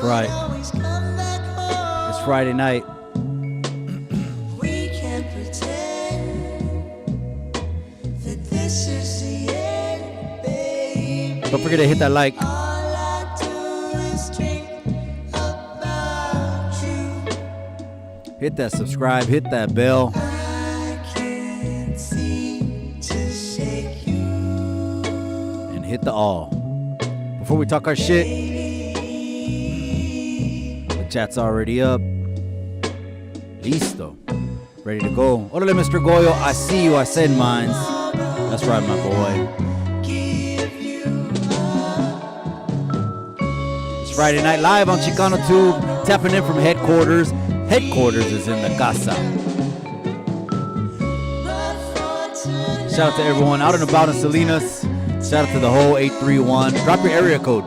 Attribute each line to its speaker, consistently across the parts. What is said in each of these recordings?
Speaker 1: Right. It's Friday night.
Speaker 2: We can't pretend that this is the end, baby.
Speaker 1: Don't forget to hit that like.
Speaker 2: All I do is dream about you.
Speaker 1: Hit that subscribe. Hit that bell.
Speaker 2: I can't seem to shake you.
Speaker 1: And hit the all. Before we talk our shit, chat's already up. Listo. Ready to go. Orale, Mr. Goyo. I see you. I said mines. That's right, my boy. It's Friday night live on Chicano Tube. Tapping in from headquarters. Headquarters is in the casa. Shout out to everyone out and about in Salinas. Shout out to the whole 831. Drop your area code.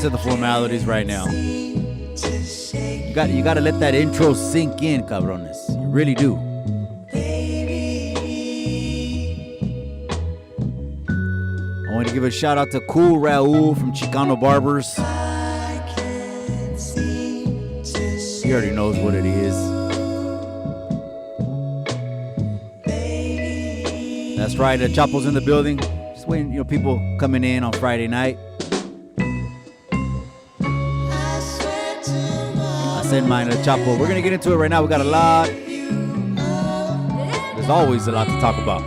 Speaker 1: To the formalities right now. You got to let that intro sink in, cabrones. You really do. I want to give a shout out to Cool Raul from Chicano Barbers. He already knows what it is. That's right. Chapo's in the building. Just waiting, people coming in on Friday night. In mind, Chapo. We're gonna get into it right now. We got a lot. There's always a lot to talk about.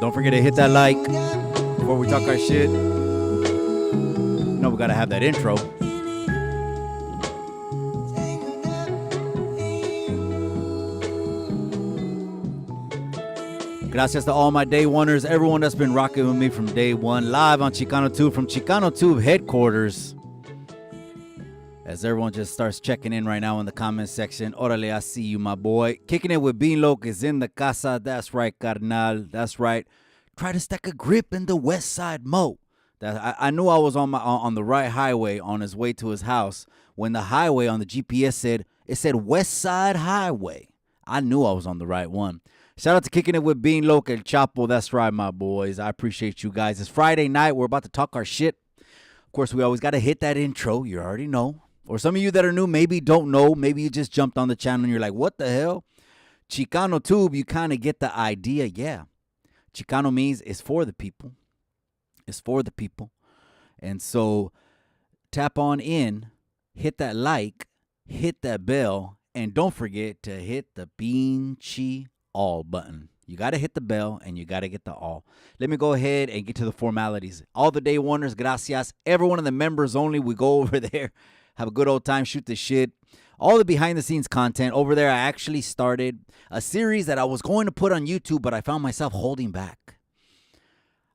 Speaker 1: Don't forget to hit that like before we talk our shit. We gotta have that intro. Gracias to all my day oneers, everyone that's been rocking with me from day one, live on Chicano Tube from Chicano Tube headquarters. As everyone just starts checking in right now in the comment section. Orale, I see you, my boy. Kicking it with Bean Loc is in the casa. That's right, carnal. That's right. Try to stack a grip in the West Side Mo. I knew I was on the right highway on his way to his house when the highway on the GPS said West Side Highway. I knew I was on the right one. Shout out to Kicking It with Bean Loc El Chapo. That's right, my boys. I appreciate you guys. It's Friday night. We're about to talk our shit. Of course, we always got to hit that intro. You already know. Or some of you that are new maybe don't know. Maybe you just jumped on the channel and you're like, what the hell? Chicano Tube, you kind of get the idea. Yeah. Chicano means it's for the people. It's for the people. And so tap on in, hit that like, hit that bell, and don't forget to hit the Pinchi all button. You got to hit the bell and you got to get the all. Let me go ahead and get to the formalities. All the day oneers, gracias. Every one of the members only, we go over there, have a good old time, shoot the shit. All the behind-the-scenes content. Over there, I actually started a series that I was going to put on YouTube, but I found myself holding back.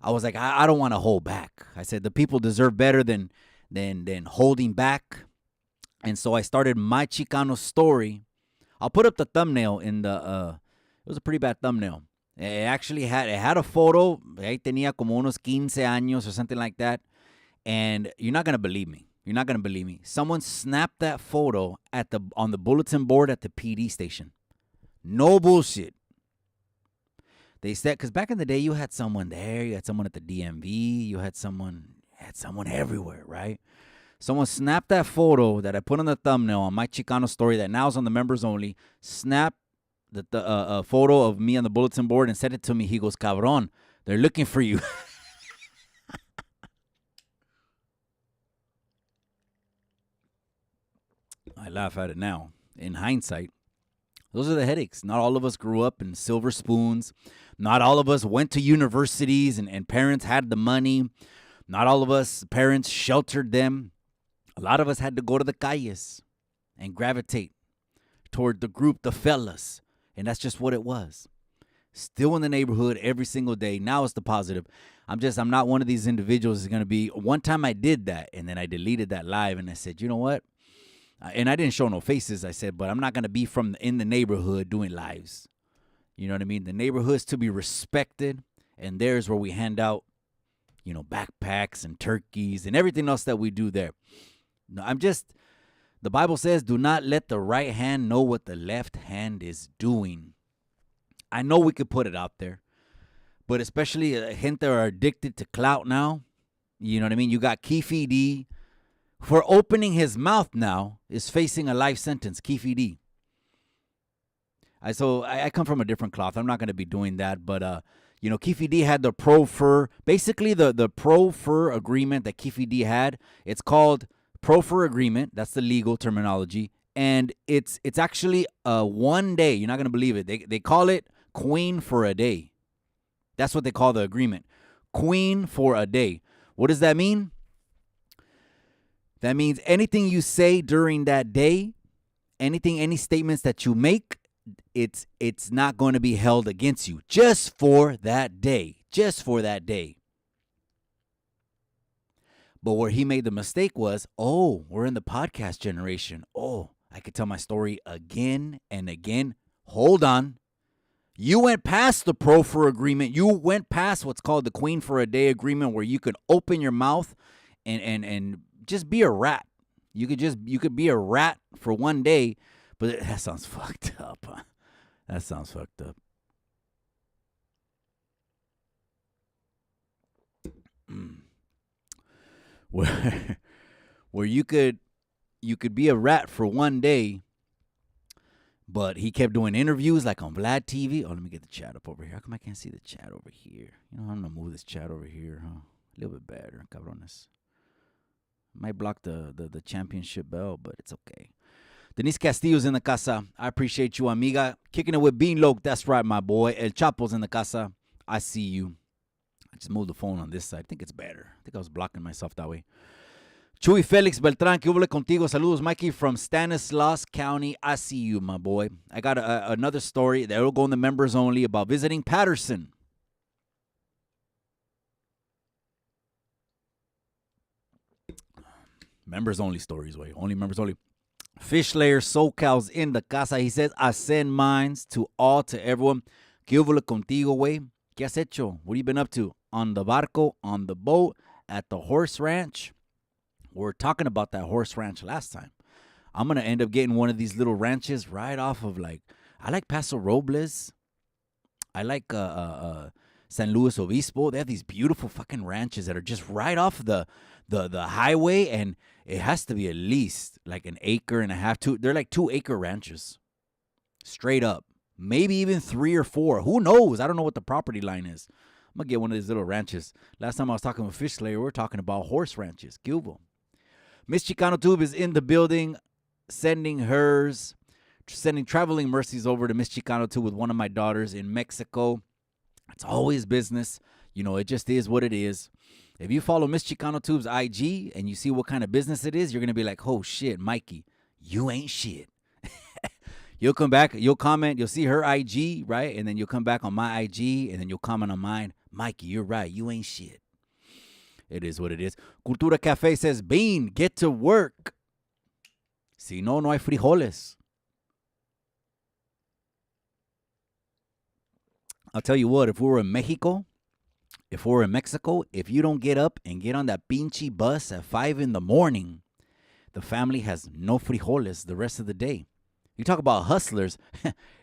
Speaker 1: I was like, I don't want to hold back. I said, the people deserve better than holding back. And so I started my Chicano story. I'll put up the thumbnail in the, it was a pretty bad thumbnail. It actually had a photo. Ahí tenía como unos 15 años or something like that. And you're not going to believe me. You're not going to believe me. Someone snapped that photo on the bulletin board at the PD station. No bullshit. They said, because back in the day, you had someone there, you had someone at the DMV, you had someone everywhere, right? Someone snapped that photo that I put on the thumbnail on my Chicano story that now is on the members only, snapped the photo of me on the bulletin board and sent it to me. He goes, cabron, they're looking for you. I laugh at it now. In hindsight, those are the headaches. Not all of us grew up in silver spoons. Not all of us went to universities and parents had the money. Not all of us parents sheltered them. A lot of us had to go to the calles and gravitate toward the group, the fellas. And that's just what it was. Still in the neighborhood every single day. Now it's the positive. I'm not one of these individuals that's going to be. One time I did that and then I deleted that live and I said, you know what? And I didn't show no faces. I said, but I'm not going to be in the neighborhood doing lives. You know what I mean? The neighborhood's to be respected. And there's where we hand out, backpacks and turkeys and everything else that we do there. No, the Bible says, do not let the right hand know what the left hand is doing. I know we could put it out there, but especially gente are addicted to clout now. You know what I mean? You got Keefe D for opening his mouth now is facing a life sentence. Keefe D. I come from a different cloth. I'm not going to be doing that, but Keefe D had the pro-fur, basically the pro-fur agreement that Keefe D had. It's called pro-fur agreement. That's the legal terminology. And it's actually 1 day. You're not going to believe it. They call it Queen for a day. That's what they call the agreement. Queen for a day. What does that mean? That means anything you say during that day, any statements that you make, it's not going to be held against you just for that day. Just for that day. But where he made the mistake was, we're in the podcast generation. I could tell my story again and again. Hold on. You went past the pro-fur agreement. You went past what's called the Queen for a Day agreement where you could open your mouth and just be a rat. You could be a rat for 1 day, but that sounds fucked up. Huh? That sounds fucked up. Where you could be a rat for 1 day, but he kept doing interviews like on Vlad TV. Let me get the chat up over here. How come I can't see the chat over here? I'm going to move this chat over here, huh? A little bit better, cabrones. Might block the championship bell, but it's okay. Denise Castillo's in the casa. I appreciate you, amiga. Kicking it with Beanloke. That's right, my boy. El Chapo's in the casa. I see you. I just moved the phone on this side. I think it's better. I think I was blocking myself that way. Chuy Felix Beltran, ¿qué hubo contigo? Saludos, Mikey from Stanislaus County. I see you, my boy. I got another story that will go in the members only about visiting Patterson. Members only stories, way. Only members only. Fish Layer SoCal's in the casa. He says, I send mines to everyone. ¿Qué hubo contigo, way? ¿Qué has hecho? What have you been up to? On the barco, on the boat, at the horse ranch. We were talking about that horse ranch last time. I'm going to end up getting one of these little ranches right off of I like Paso Robles. I like San Luis Obispo. They have these beautiful fucking ranches that are just right off the highway, and it has to be at least like an acre and a half. They're like 2-acre ranches. Straight up. Maybe even 3 or 4. Who knows? I don't know what the property line is. I'm going to get one of these little ranches. Last time I was talking with Fish Slayer, we were talking about horse ranches. Gilbo. Miss Chicano Tube is in the building, sending traveling mercies over to Miss Chicano Tube with one of my daughters in Mexico. It's always business. It just is what it is. If you follow Miss Chicano Tube's IG and you see what kind of business it is, you're going to be like, oh, shit, Mikey, you ain't shit. You'll come back, you'll comment, you'll see her IG, right? And then you'll come back on my IG, and then you'll comment on mine. Mikey, you're right. You ain't shit. It is what it is. Cultura Cafe says, Bean, get to work. Si no, no hay frijoles. I'll tell you what, if we were in Mexico, if you don't get up and get on that pinche bus at 5 a.m, the family has no frijoles the rest of the day. You talk about hustlers.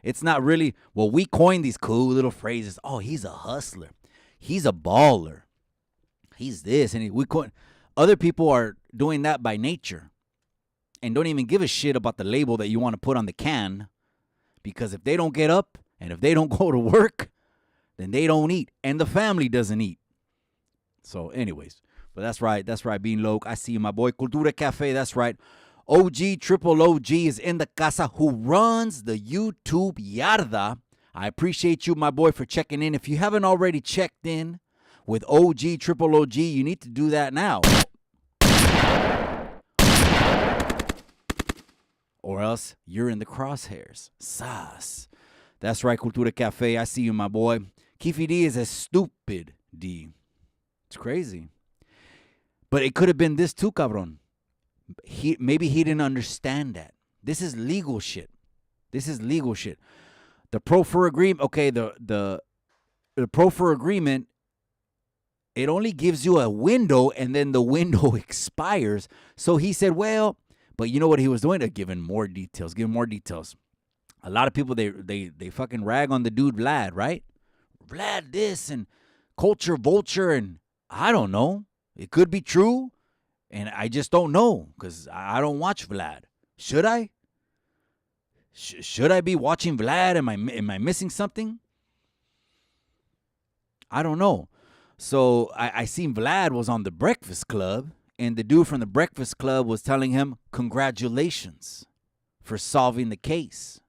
Speaker 1: It's not really, well, we coined these cool little phrases. Oh, he's a hustler. He's a baller. He's this. And other people are doing that by nature and don't even give a shit about the label that you want to put on the can, because if they don't get up and if they don't go to work, then they don't eat and the family doesn't eat. So anyways, but that's right. That's right. Being low. I see you, my boy. Cultura Cafe. That's right. Triple OG is in the casa, who runs the YouTube Yarda. I appreciate you, my boy, for checking in. If you haven't already checked in with Triple OG, you need to do that now. Or else you're in the crosshairs. Sas. That's right, Cultura Cafe. I see you, my boy. Kifi D is a stupid D. It's crazy. But it could have been this too, cabron. Maybe he didn't understand that. This is legal shit. This is legal shit. The pro for agreement, okay, the pro for agreement, it only gives you a window and then the window expires. So he said, well, but you know what he was doing? Giving more details. A lot of people, they fucking rag on the dude Vlad, right? Vlad this and culture vulture, and I don't know. It could be true. And I just don't know because I don't watch Vlad. Should I? Should I be watching Vlad? Am I missing something? I don't know. So I seen Vlad was on the Breakfast Club, and the dude from the Breakfast Club was telling him, congratulations for solving the case.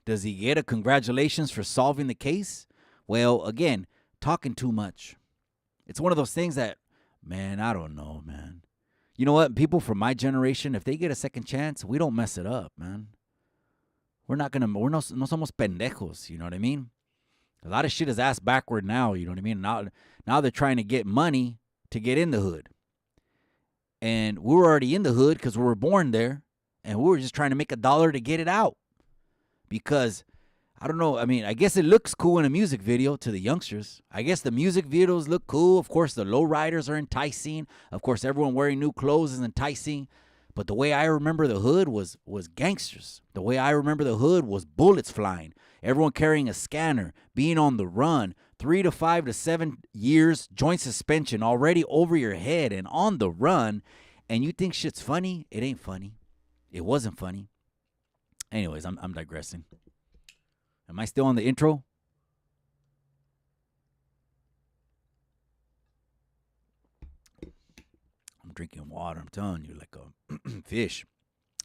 Speaker 1: Does he get a congratulations for solving the case? Well, again, talking too much. It's one of those things that, man, I don't know, man. You know what? People from my generation, if they get a second chance, we don't mess it up, man. We're no somos pendejos, you know what I mean? A lot of shit is ass backward now, you know what I mean? Now they're trying to get money to get in the hood. And we were already in the hood because we were born there, and we were just trying to make $1 to get it out. Because, I don't know, I mean, I guess it looks cool in a music video to the youngsters. I guess the music videos look cool. Of course, the lowriders are enticing. Of course, everyone wearing new clothes is enticing. But the way I remember the hood was gangsters. The way I remember the hood was bullets flying. Everyone carrying a scanner, being on the run, 3 to 5 to 7 years, joint suspension already over your head and on the run. And you think shit's funny? It ain't funny. It wasn't funny. Anyways, I'm digressing. Am I still on the intro? I'm drinking water. I'm telling you, like a fish.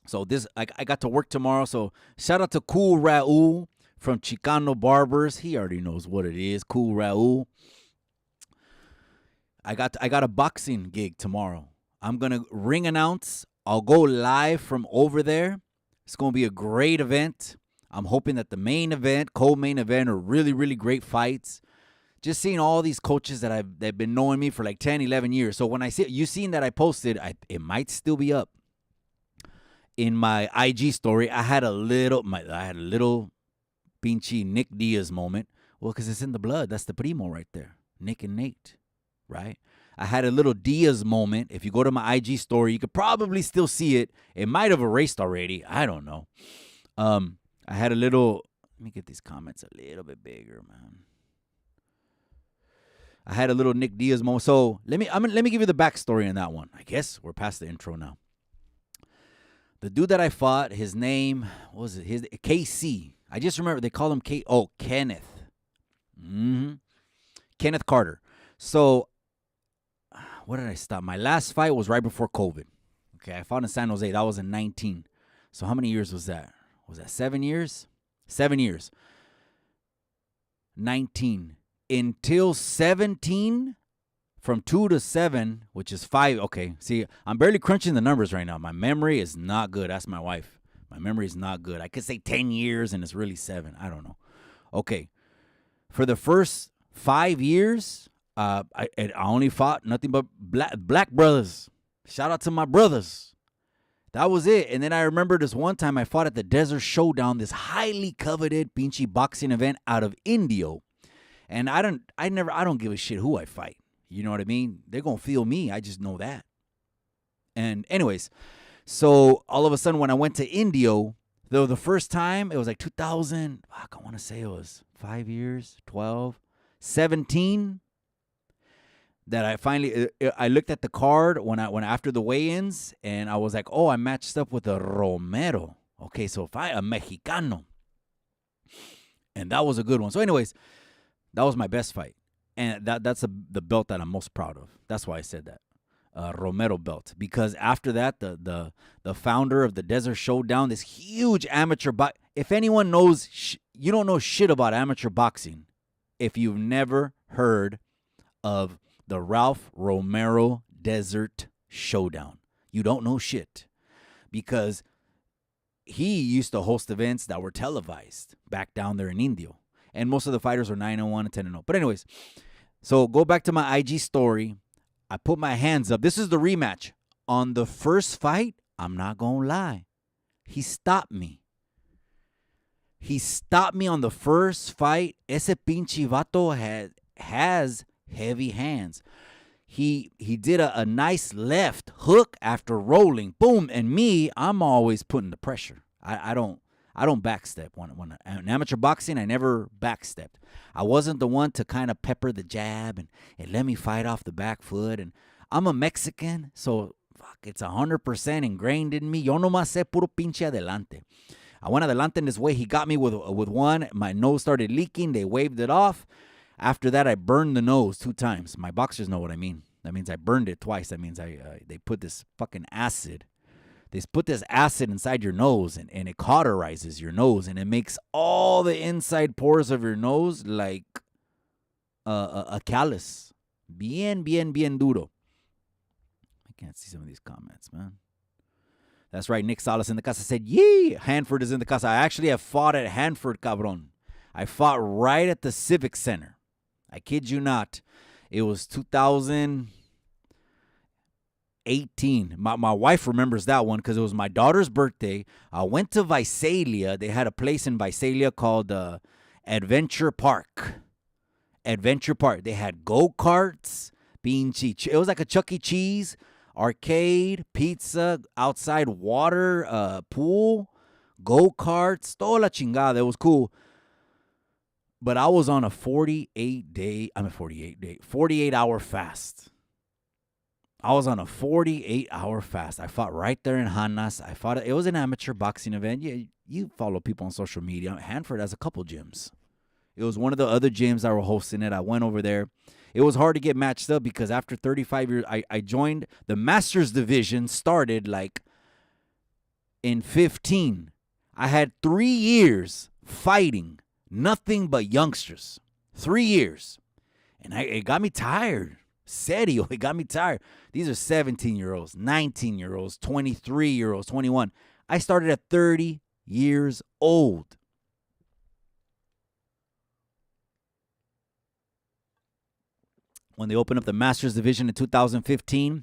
Speaker 1: So I got to work tomorrow. So shout out to Cool Raul from Chicano Barbers. He already knows what it is. Cool Raul. I got a boxing gig tomorrow. I'm gonna ring announce. I'll go live from over there. It's gonna be a great event. I'm hoping that the main event, co-main event, are really, really great fights. Just seeing all these coaches they've been knowing me for like 10, 11 years. So when I see, you seen that I posted, it might still be up. In my IG story, I had a little pinchy Nick Diaz moment. Well, because it's in the blood. That's the primo right there. Nick and Nate, right? I had a little Diaz moment. If you go to my IG story, you could probably still see it. It might have erased already. I don't know. I had a little, let me get these comments a little bit bigger, man. I had a little Nick Diaz moment. So let me give you the backstory on that one. I guess we're past the intro now. The dude that I fought, his name, what was it? His KC. I just remember they call him Kenneth. Kenneth Carter. So what did I stop? My last fight was right before COVID. Okay, I fought in San Jose. That was in 19. So how many years was that? Was that 7 years? 7 years. 19. Until 17, from 2 to 7, which is 5. Okay, see, I'm barely crunching the numbers right now. My memory is not good. That's my wife. My memory is not good. I could say 10 years and it's really 7. I don't know. Okay. For the first 5 years, I only fought nothing but black brothers. Shout out to my brothers. That was it. And then I remember this one time I fought at the Desert Showdown, this highly coveted pinchy boxing event out of Indio. And I don't give a shit who I fight. You know what I mean? They're going to feel me. I just know that. And anyways, so all of a sudden when I went to Indio, though the first time, it was like 2000, I want to say it was 5 years, 12, 17, that I finally, I looked at the card when after the weigh-ins, and I was like, oh, I matched up with a Romero. Okay, so if a Mexicano. And that was a good one. So anyways, that was my best fight. And that's the belt that I'm most proud of. That's why I said that. Romero belt. Because after that, the founder of the Desert Showdown, this huge amateur if anyone knows, you don't know shit about amateur boxing if you've never heard of the Ralph Romero Desert Showdown. You don't know shit. Because he used to host events that were televised back down there in Indio. And most of the fighters were 9-1 and 10-0. But anyways, so go back to my IG story. I put my hands up. This is the rematch. On the first fight, I'm not going to lie. He stopped me. He stopped me on the first fight. Ese pinche vato has heavy hands. He did a nice left hook after rolling. Boom. And me, I'm always putting the pressure. I don't backstep. When in amateur boxing, I never backstepped. I wasn't the one to kind of pepper the jab and let me fight off the back foot. And I'm a Mexican, so fuck, it's 100% ingrained in me. Yo nomás sé puro pinche adelante. I went adelante in this way. He got me with one. My nose started leaking. They waved it off. After that, I burned the nose 2 times. My boxers know what I mean. That means I burned it twice. That means they put this fucking acid. They put this acid inside your nose, and it cauterizes your nose, and it makes all the inside pores of your nose like a callus. Bien duro. I can't see some of these comments, man. That's right. Nick Salas in the casa said, yee. Hanford is in the casa. I actually have fought at Hanford, cabron. I fought right at the Civic Center. I kid you not. It was 2018. My wife remembers that one because it was my daughter's birthday. I went to Visalia. They had a place in Visalia called Adventure Park. Adventure Park. They had go-karts, it was like a Chuck E. Cheese, arcade, pizza, outside water, pool, go-karts, toda la chingada. It was cool. But I was on a 48-hour fast. I was on a 48-hour fast. I fought right there in Hanas. It was an amateur boxing event. You follow people on social media. Hanford has a couple gyms. It was one of the other gyms that were hosting it. I went over there. It was hard to get matched up because after 35 years, I joined the Masters Division, started like in 15. I had 3 years fighting nothing but youngsters. 3 years. And it got me tired. Serio, it got me tired. These are 17-year-olds, 19-year-olds, 23-year-olds, 21. I started at 30 years old. When they opened up the Masters Division in 2015,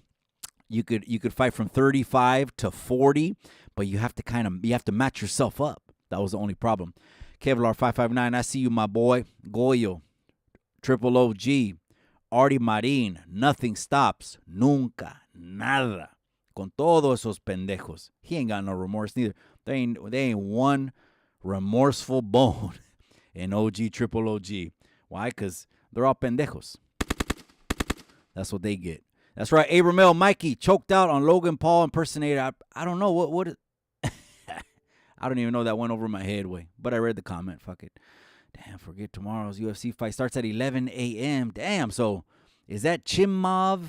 Speaker 1: you could fight from 35 to 40, but you have to match yourself up. That was the only problem. Kevlar 559, I see you, my boy. Goyo, Triple OG, Artie Marin, nothing stops, nunca, nada. Con todos esos pendejos. He ain't got no remorse neither. They ain't one remorseful bone in OG, Triple OG. Why? Because they're all pendejos. That's what they get. That's right. Abram L. Mikey choked out on Logan Paul impersonator. I don't know what I don't even know that went over my head way. But I read the comment. Fuck it. Damn, forget tomorrow's UFC fight starts at 11 a.m. Damn, so is that Chimov,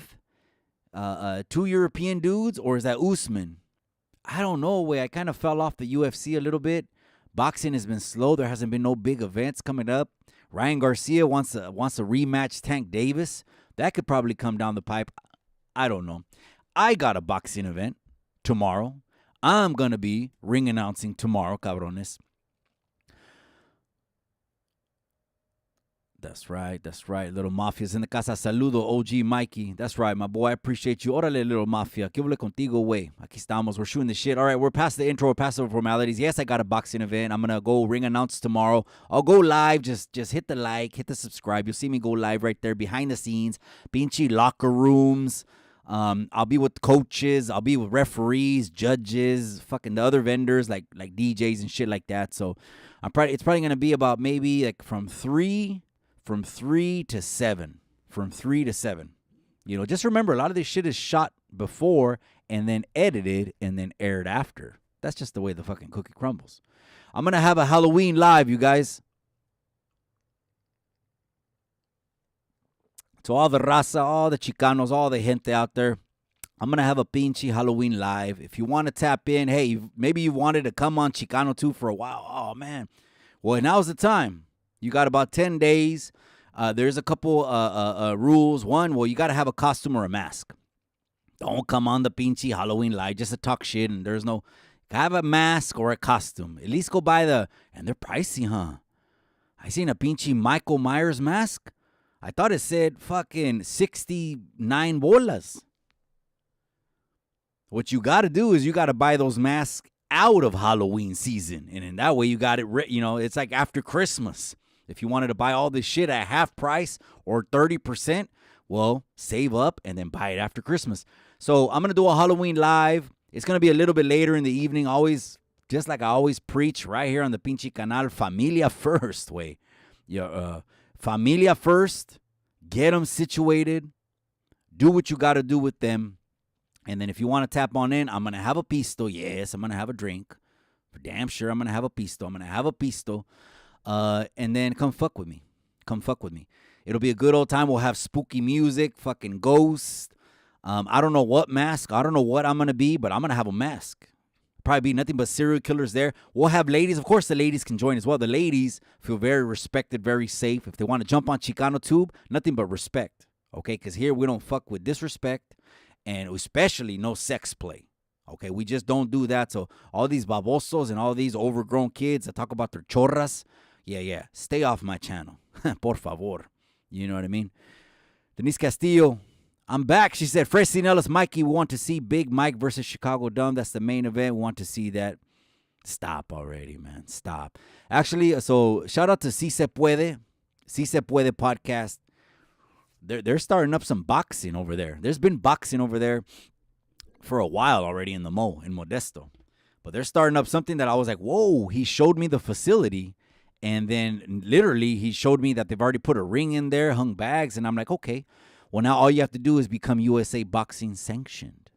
Speaker 1: 2 European dudes, or is that Usman? I don't know, way. I kind of fell off the UFC a little bit. Boxing has been slow. There hasn't been no big events coming up. Ryan Garcia wants to rematch Tank Davis. That could probably come down the pipe. I don't know. I got a boxing event tomorrow. I'm going to be ring announcing tomorrow, cabrones. That's right. Little Mafia's in the casa. Saludo, OG Mikey. That's right, my boy. I appreciate you. Órale, Little Mafia. Que hable contigo, güey. Aquí estamos. We're shooting the shit. All right, we're past the intro. We're past the formalities. Yes, I got a boxing event. I'm going to go ring announce tomorrow. I'll go live. Just hit the like, hit the subscribe. You'll see me go live right there behind the scenes. Pinchy locker rooms. I'll be with coaches. I'll be with referees, judges, fucking the other vendors like DJs and shit like that. So it's probably gonna be about maybe like from three to seven. You know, just remember a lot of this shit is shot before and then edited and then aired after. That's just the way the fucking cookie crumbles. I'm gonna have a Halloween live, you guys. To all the raza, all the Chicanos, all the gente out there, I'm going to have a pinche Halloween live. If you want to tap in, hey, maybe you wanted to come on Chicano 2 for a while. Oh, man. Well, now's the time. You got about 10 days. There's a couple rules. One, well, you got to have a costume or a mask. Don't come on the pinche Halloween live just to talk shit and there's no... Have a mask or a costume. At least go buy and they're pricey, huh? I seen a pinche Michael Myers mask. I thought it said fucking 69 bolas. What you got to do is you got to buy those masks out of Halloween season. And in that way, you got it, it's like after Christmas. If you wanted to buy all this shit at half price or 30%, well, save up and then buy it after Christmas. So I'm going to do a Halloween live. It's going to be a little bit later in the evening. Always, just like I always preach right here on the pinche canal, familia first way. Familia first, get them situated, do what you got to do with them, and then if you want to tap on in, I'm going to have a pisto. Yes, I'm going to have a drink. For damn sure, I'm going to have a pisto. And then come fuck with me. It'll be a good old time. We'll have spooky music, fucking ghosts. I don't know what mask. I don't know what I'm going to be, but I'm going to have a mask. Probably be nothing but serial killers there. We'll have ladies. Of course, the ladies can join as well. The ladies feel very respected, very safe. If they want to jump on Chicano Tube, nothing but respect. Okay? Because here we don't fuck with disrespect and especially no sex play. Okay? We just don't do that. So all these babosos and all these overgrown kids that talk about their chorras, yeah. Stay off my channel. Por favor. You know what I mean? Denise Castillo. I'm back. She said, Fresh Nellis, Mikey, we want to see Big Mike versus Chicago Dumb. That's the main event. We want to see that. Stop already, man. Stop. Actually, so shout out to Si Se Puede podcast. They're starting up some boxing over there. There's been boxing over there for a while already in the Mo, in Modesto. But they're starting up something that I was like, whoa, he showed me the facility. And then literally he showed me that they've already put a ring in there, hung bags. And I'm like, okay. Well, now all you have to do is become USA Boxing sanctioned.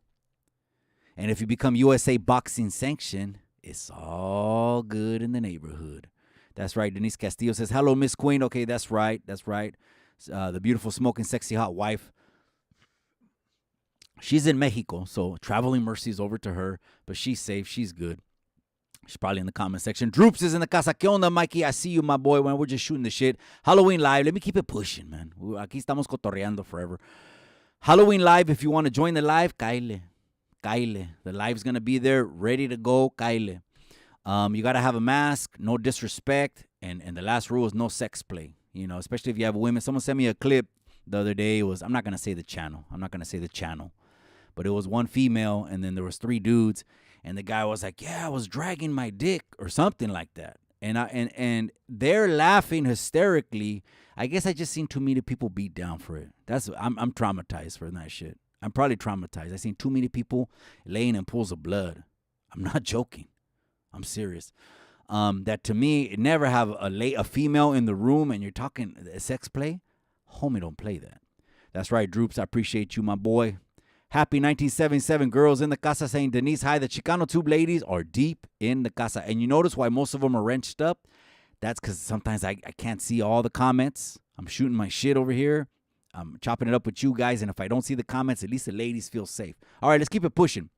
Speaker 1: And if you become USA Boxing sanctioned, it's all good in the neighborhood. That's right. Denise Castillo says, hello, Miss Queen. Okay, that's right. The beautiful, smoking, sexy, hot wife. She's in Mexico, so traveling mercies over to her. But she's safe. She's good. She's probably in the comment section. Droops is in the casa. ¿Qué onda, Mikey? I see you, my boy. Man, we're just shooting the shit. Halloween Live. Let me keep it pushing, man. Aquí estamos cotorreando forever. Halloween Live. If you want to join the live, Kyle. The live's going to be there, ready to go. Kyle. You got to have a mask, no disrespect, and the last rule is no sex play. You know, especially if you have women. Someone sent me a clip the other day. It was, I'm not going to say the channel. But it was one female, and then there was 3 dudes. And the guy was like, yeah, I was dragging my dick or something like that. And they're laughing hysterically. I guess I just seen too many people beat down for it. I'm traumatized for that shit. I'm probably traumatized. I seen too many people laying in pools of blood. I'm not joking. I'm serious. That to me, never have a female in the room and you're talking sex play. Homie, don't play that. That's right, Droops. I appreciate you, my boy. Happy 1977 girls in the casa saying, Denise, hi, the Chicano Tube ladies are deep in the casa. And you notice why most of them are wrenched up? That's because sometimes I can't see all the comments. I'm shooting my shit over here. I'm chopping it up with you guys. And if I don't see the comments, at least the ladies feel safe. All right, let's keep it pushing.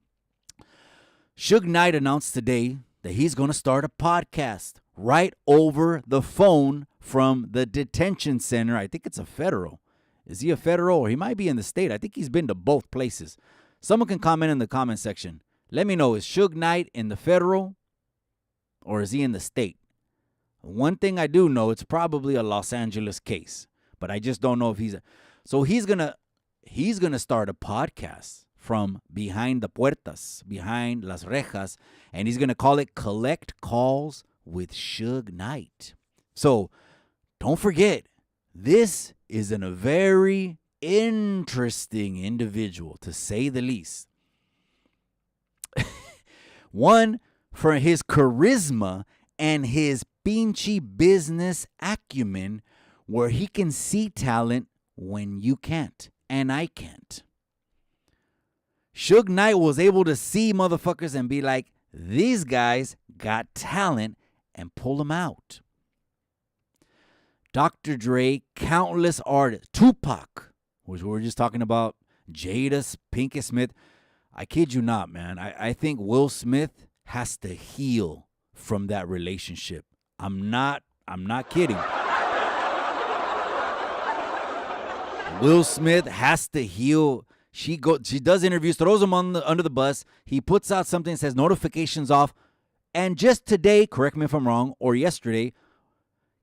Speaker 1: Suge Knight announced today that he's going to start a podcast right over the phone from the detention center. I think it's a federal. Is he a federal or he might be in the state? I think he's been to both places. Someone can comment in the comment section. Let me know, is Suge Knight in the federal or is he in the state? One thing I do know, it's probably a Los Angeles case, but I just don't know if he's so he's gonna start a podcast from behind the puertas, behind las rejas, and he's gonna call it Collect Calls with Suge Knight. So don't forget, this is in a very interesting individual, to say the least. One, for his charisma and his pinchy business acumen, where he can see talent when you can't, and I can't. Suge Knight was able to see motherfuckers and be like, these guys got talent, and pull them out. Dr. Dre, countless artists, Tupac, which we were just talking about, Jada Pinkett Smith. I kid you not, man. I think Will Smith has to heal from that relationship. I'm not kidding. Will Smith has to heal. She does interviews, throws him under the bus. He puts out something that says notifications off. And just today, correct me if I'm wrong, or yesterday,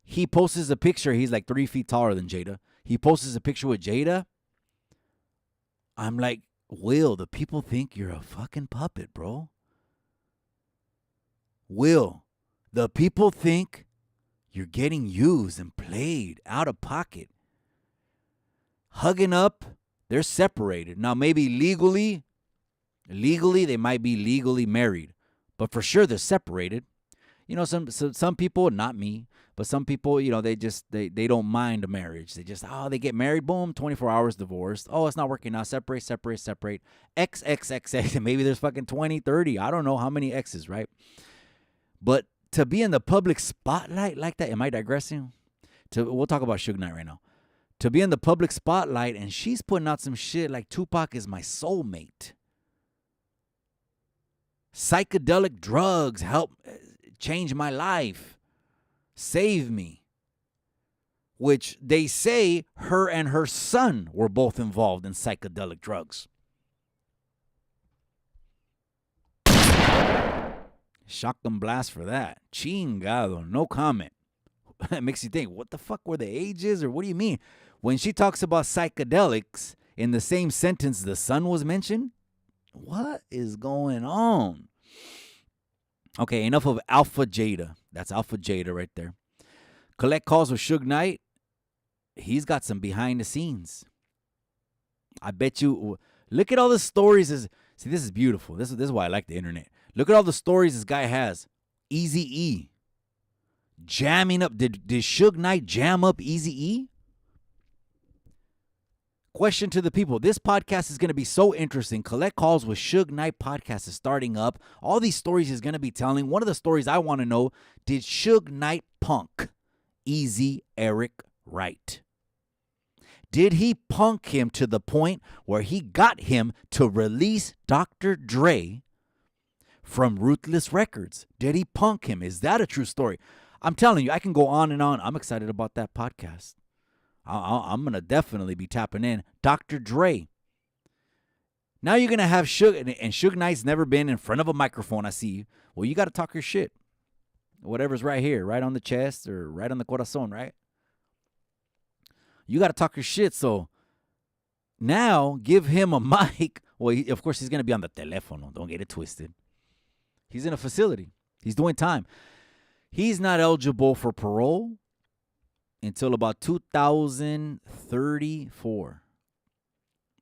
Speaker 1: he posts a picture. He's like 3 feet taller than Jada. He posts a picture with Jada. I'm like, Will, the people think you're a fucking puppet, bro. Will, the people think you're getting used and played out of pocket. Hugging up, they're separated. Now, maybe legally, they might be legally married. But for sure, they're separated. You know, some people, not me, but some people, you know, they don't mind a marriage. They just, they get married, boom, 24 hours divorced. Oh, it's not working out. Separate. XXXX. Maybe there's fucking 20, 30. I don't know how many X's, right? But to be in the public spotlight like that, am I digressing? We'll talk about Suge Knight right now. To be in the public spotlight and she's putting out some shit like Tupac is my soulmate. Psychedelic drugs help change my life. Save me. Which they say her and her son were both involved in psychedelic drugs. Shotgun blast for that. Chingado. No comment. It makes you think, what the fuck were the ages? Or what do you mean? When she talks about psychedelics in the same sentence the son was mentioned, what is going on? Okay, enough of Alpha Jada. That's Alpha Jada right there. Collect calls with Suge Knight. He's got some behind the scenes. I bet you. Look at all the stories. See, this is beautiful. This is why I like the internet. Look at all the stories this guy has. Eazy-E. Jamming up. Did Suge Knight jam up Eazy-E? Question to the people. This podcast is going to be so interesting. Collect Calls with Suge Knight podcast is starting up. All these stories he's going to be telling. One of the stories I want to know, did Suge Knight punk Easy Eric Wright? Did he punk him to the point where he got him to release Dr. Dre from Ruthless Records? Did he punk him? Is that a true story? I'm telling you, I can go on and on. I'm excited about that podcast. I'm going to definitely be tapping in. Dr. Dre. Now you're going to have Suge, and Suge Knight's never been in front of a microphone, I see you. Well, you got to talk your shit. Whatever's right here, right on the chest or right on the corazon, right? You got to talk your shit. So now give him a mic. Well, of course, he's going to be on the telephone. Don't get it twisted. He's in a facility. He's doing time. He's not eligible for parole until about 2034.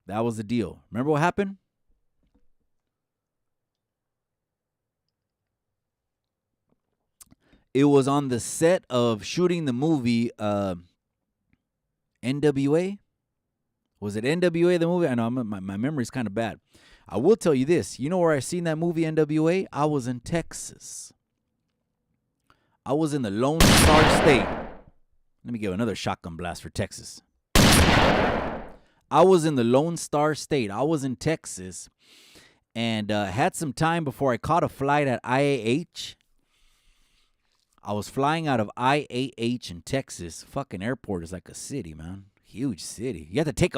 Speaker 1: That was the deal. Remember what happened? It was on the set of shooting the movie NWA. Was it NWA, the movie? I know my memory's kind of bad. I will tell you this. You know where I seen that movie NWA? I was in Texas. I was in the Lone Star State. Let me give another shotgun blast for Texas. I was in the Lone Star State. I was in Texas and had some time before I caught a flight at IAH. I was flying out of IAH in Texas. Fucking airport is like a city, man. Huge city. You have to take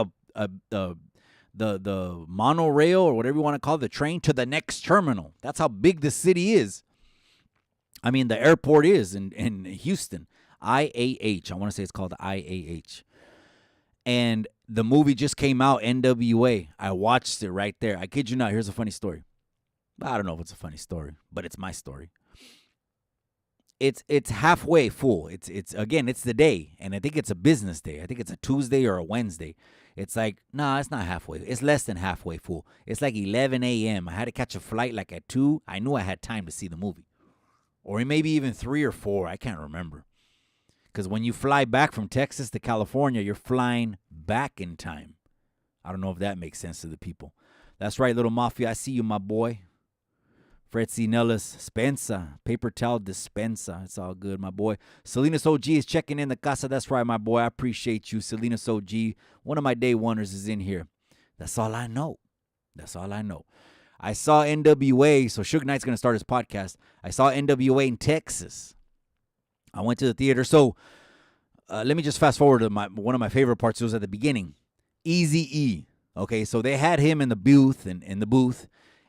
Speaker 1: the monorail or whatever you want to call it, the train to the next terminal. That's how big the city is. I mean, the airport is in Houston. IAH. I want to say it's called IAH. And the movie just came out, NWA. I watched it right there. I kid you not. Here's a funny story. I don't know if it's a funny story, but it's my story. it's halfway full. It's again, it's the day, and I think it's a business day. I think it's a Tuesday or a Wednesday. It's like, nah, it's not halfway. It's less than halfway full. It's like 11 a.m. I had to catch a flight like at 2. I knew I had time to see the movie. Or maybe even 3 or 4. I can't remember. Because when you fly back from Texas to California, you're flying back in time. I don't know if that makes sense to the people. That's right, Little Mafia. I see you, my boy. Fretzy Nellis, Spencer, paper towel dispenser. It's all good, my boy. Salinas OG is checking in the casa. That's right, my boy. I appreciate you. Salinas OG, one of my day wonders, is in here. That's all I know. That's all I know. I saw NWA, so Suge Knight's going to start his podcast. I saw NWA in Texas. I went to the theater. So let me just fast forward to one of my favorite parts. It was at the beginning. Eazy-E. Okay, so they had him in the booth,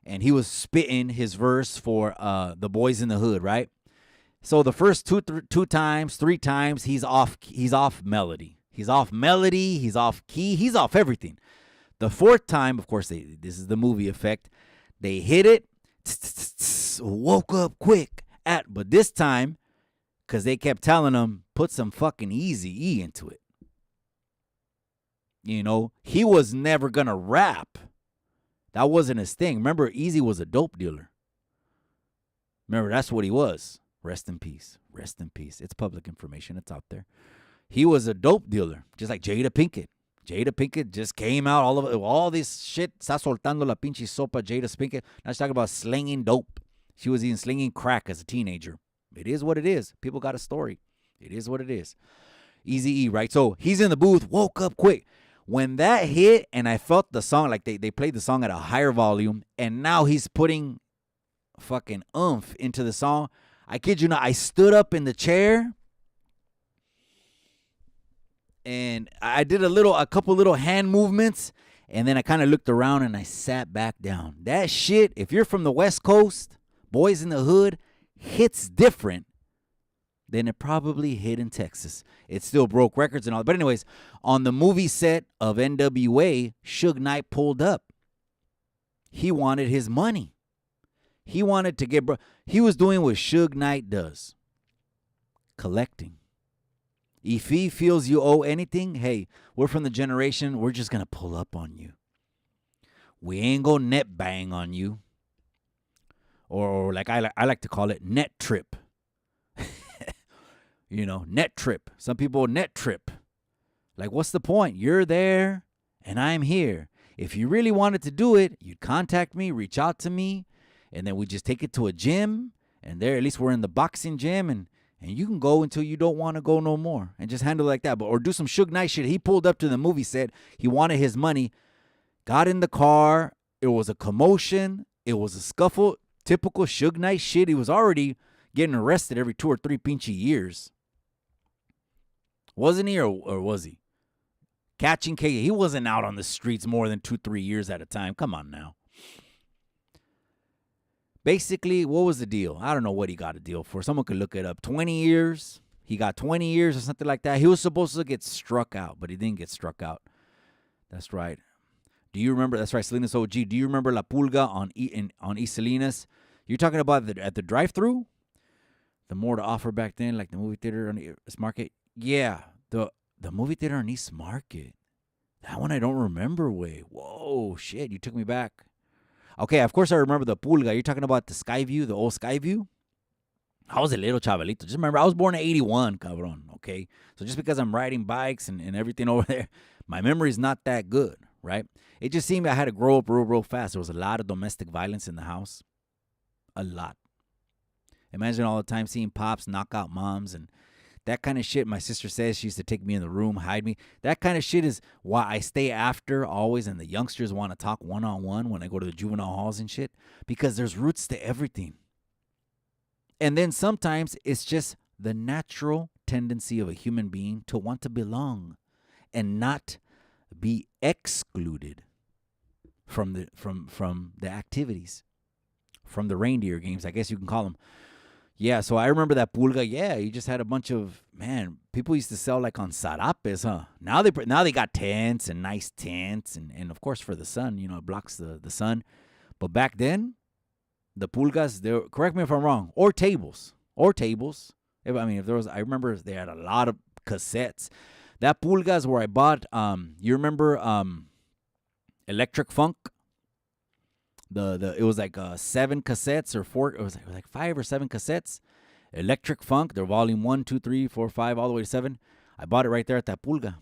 Speaker 1: and he was spitting his verse for the Boys in the Hood, right? So the first three times, he's off melody. He's off melody, he's off key, he's off everything. The fourth time, of course, this is the movie effect. They hit it, woke up quick. But this time, because they kept telling him, put some fucking Eazy-E into it. You know, he was never going to rap. That wasn't his thing. Remember, Eazy was a dope dealer. Remember, that's what he was. Rest in peace. Rest in peace. It's public information. It's out there. He was a dope dealer, just like Jada Pinkett. Jada Pinkett just came out, all this shit. Está soltando la pinche sopa, Jada Pinkett. Now she's talking about slinging dope. She was even slinging crack as a teenager. It is what it is. People got a story. It is what it is. Eazy-E, right? So he's in the booth, woke up quick. When that hit and I felt the song, like they played the song at a higher volume, and now he's putting fucking oomph into the song. I kid you not, I stood up in the chair and I did a couple little hand movements, and then I kind of looked around and I sat back down. That shit, if you're from the West Coast, Boys in the Hood, hits different than it probably hit in Texas. It still broke records and all. But anyways, on the movie set of NWA, Suge Knight pulled up. He wanted his money. He wanted to get... He was doing what Suge Knight does. Collecting. If he feels you owe anything, hey, we're from the generation, we're just going to pull up on you. We ain't going to net bang on you. Or like I like to call it, net trip. You know, net trip. Some people net trip. Like, what's the point? You're there and I'm here. If you really wanted to do it, you'd contact me, reach out to me, and then we just take it to a gym. And there, at least we're in the boxing gym, and you can go until you don't want to go no more, and just handle it like that. Or do some Suge Knight shit. He pulled up to the movie set. He wanted his money. Got in the car. It was a commotion. It was a scuffle. Typical Suge Knight shit. He was already getting arrested every 2 or 3 pinchy years. Wasn't he, or was he? Catching cases. He wasn't out on the streets more than 2-3 years at a time. Come on now. Basically, what was the deal? I don't know what he got a deal for. Someone could look it up. 20 years. He got 20 years or something like that. He was supposed to get struck out, but he didn't get struck out. That's right. Do you remember? That's right, Salinas OG. Do you remember La Pulga on East Salinas? You're talking about at the drive-thru? The more to offer back then, like the movie theater on the East Market? Yeah, the movie theater on East Market. That one I don't remember way. Whoa, shit, you took me back. Okay, of course I remember the Pulga. You're talking about the Skyview, the old Skyview? I was a little chavalito. Just remember, I was born in 81, cabrón, okay? So just because I'm riding bikes and everything over there, my memory's not that good, right? It just seemed I had to grow up real fast. There was a lot of domestic violence in the house. A lot. Imagine all the time seeing pops knock out moms and that kind of shit. My sister says she used to take me in the room, hide me. That kind of shit is why I stay after always, and the youngsters want to talk one-on-one when I go to the juvenile halls and shit, because there's roots to everything. And then sometimes it's just the natural tendency of a human being to want to belong and not be excluded from the activities, from the reindeer games, I guess you can call them. Yeah, so I remember that Pulga. Yeah, you just had a bunch of, man, people used to sell like on sarapes, huh? Now they got tents and nice tents, and of course for the sun, you know, it blocks the sun. But back then, the Pulgas, correct me if I'm wrong, or tables, If there was, I remember they had a lot of cassettes. That Pulga is where I bought. You remember Electric Funk? It was like 7 cassettes or 4. It was like 5 or 7 cassettes. Electric Funk, their volume 1, 2, 3, 4, 5, all the way to 7. I bought it right there at that Pulga.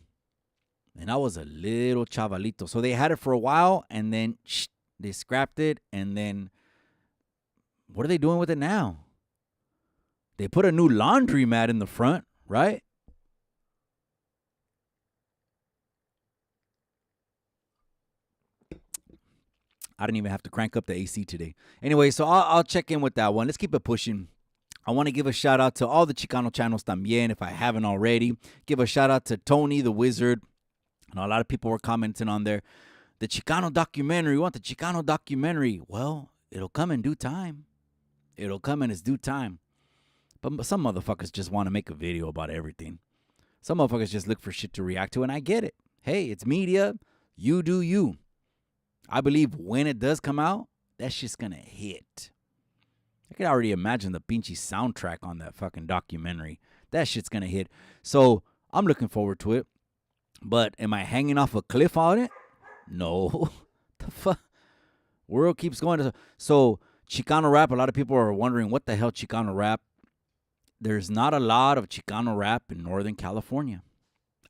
Speaker 1: And I was a little chavalito. So they had it for a while, and then they scrapped it. And then, what are they doing with it now? They put a new laundry mat in the front, right? I didn't even have to crank up the AC today. Anyway, so I'll check in with that one. Let's keep it pushing. I want to give a shout out to all the Chicano channels también, if I haven't already. Give a shout out to Tony the Wizard. I know a lot of people were commenting on there. The Chicano documentary. We want the Chicano documentary. Well, it'll come in due time. It'll come in its due time. But some motherfuckers just want to make a video about everything. Some motherfuckers just look for shit to react to, and I get it. Hey, it's media. You do you. I believe when it does come out, that shit's gonna hit. I can already imagine the pinchy soundtrack on that fucking documentary. That shit's gonna hit. So I'm looking forward to it. But am I hanging off a cliff on it? No. The fuck? World keeps going. So Chicano rap, a lot of people are wondering what the hell Chicano rap. There's not a lot of Chicano rap in Northern California.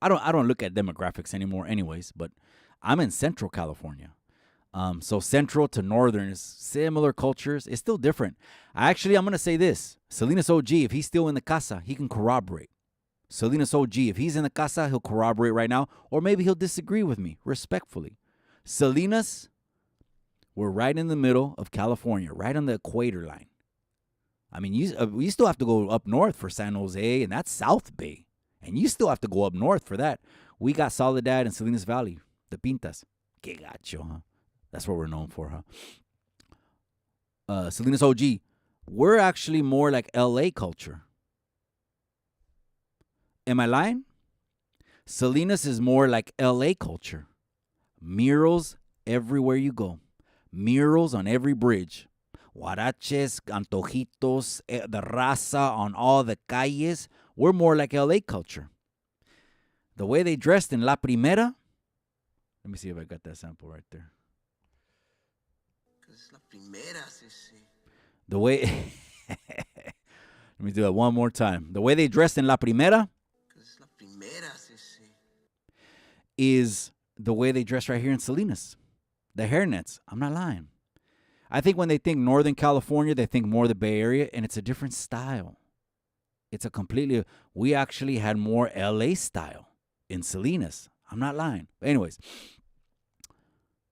Speaker 1: I don't look at demographics anymore anyways, but I'm in Central California. So Central to Northern is similar cultures. It's still different. I'm going to say this. Salinas OG, if he's still in the casa, he can corroborate. Salinas OG, if he's in the casa, he'll corroborate right now. Or maybe he'll disagree with me, respectfully. Salinas, we're right in the middle of California, right on the equator line. I mean, you still have to go up north for San Jose, and that's South Bay. And you still have to go up north for that. We got Soledad and Salinas Valley, the Pintas. Que gacho, huh? That's what we're known for, huh? Salinas OG, we're actually more like LA culture. Am I lying? Salinas is more like LA culture. Murals everywhere you go. Murals on every bridge. Huaraches, antojitos, the raza on all the calles. We're more like LA culture. The way they dressed in La Primera. Let me see if I got that sample right there. The way. Let me do that one more time. The way they dressed in La Primera is the way they dress right here in Salinas. The hairnets. I'm not lying. I think when they think Northern California, they think more the Bay Area, and it's a different style. It's a completely. We actually had more LA style in Salinas. I'm not lying. But anyways,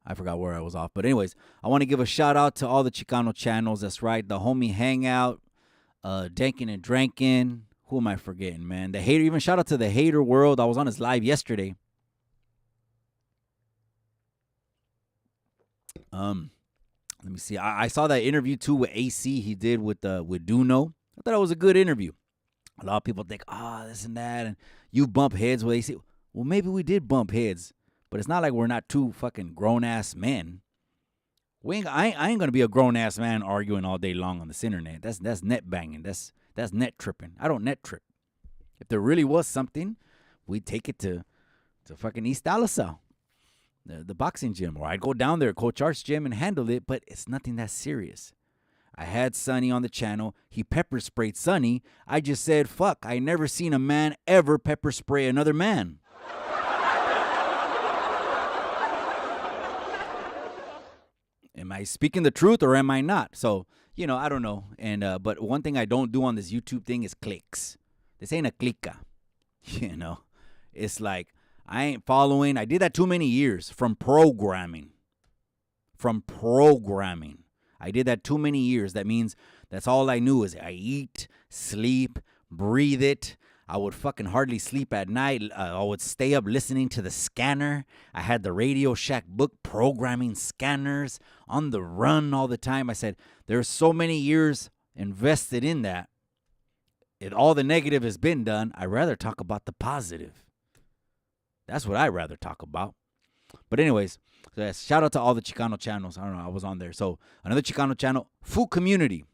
Speaker 1: I forgot where I was off. But anyways, I want to give a shout out to all the Chicano channels. That's right. The Homie Hangout, Dankin' and Drankin'. Who am I forgetting, man? The Hater. Even shout out to the Hater World. I was on his live yesterday. Let me see. I saw that interview too with AC he did with Duno. I thought it was a good interview. A lot of people think, this and that, and you bump heads with AC. Well, maybe we did bump heads, but it's not like we're not two fucking grown-ass men. I ain't gonna be a grown-ass man arguing all day long on this internet. That's net banging. That's net tripping. I don't net trip. If there really was something, we'd take it to fucking East Alisal, the boxing gym, or I'd go down there, Coach Art's gym, and handle it, but it's nothing that serious. I had Sonny on the channel. He pepper sprayed Sonny. I just said, fuck, I never seen a man ever pepper spray another man. Am I speaking the truth or am I not? So, I don't know. And but one thing I don't do on this YouTube thing is clicks. This ain't a clica. It's like I ain't following. I did that too many years from programming. I did that too many years. That means that's all I knew is I eat, sleep, breathe it. I would fucking hardly sleep at night. I would stay up listening to the scanner. I had the Radio Shack book, programming scanners, on the run all the time. I said, there's so many years invested in that. If all the negative has been done, I'd rather talk about the positive. That's what I'd rather talk about. But anyways, shout out to all the Chicano channels. I don't know, I was on there. So another Chicano channel, Food Community.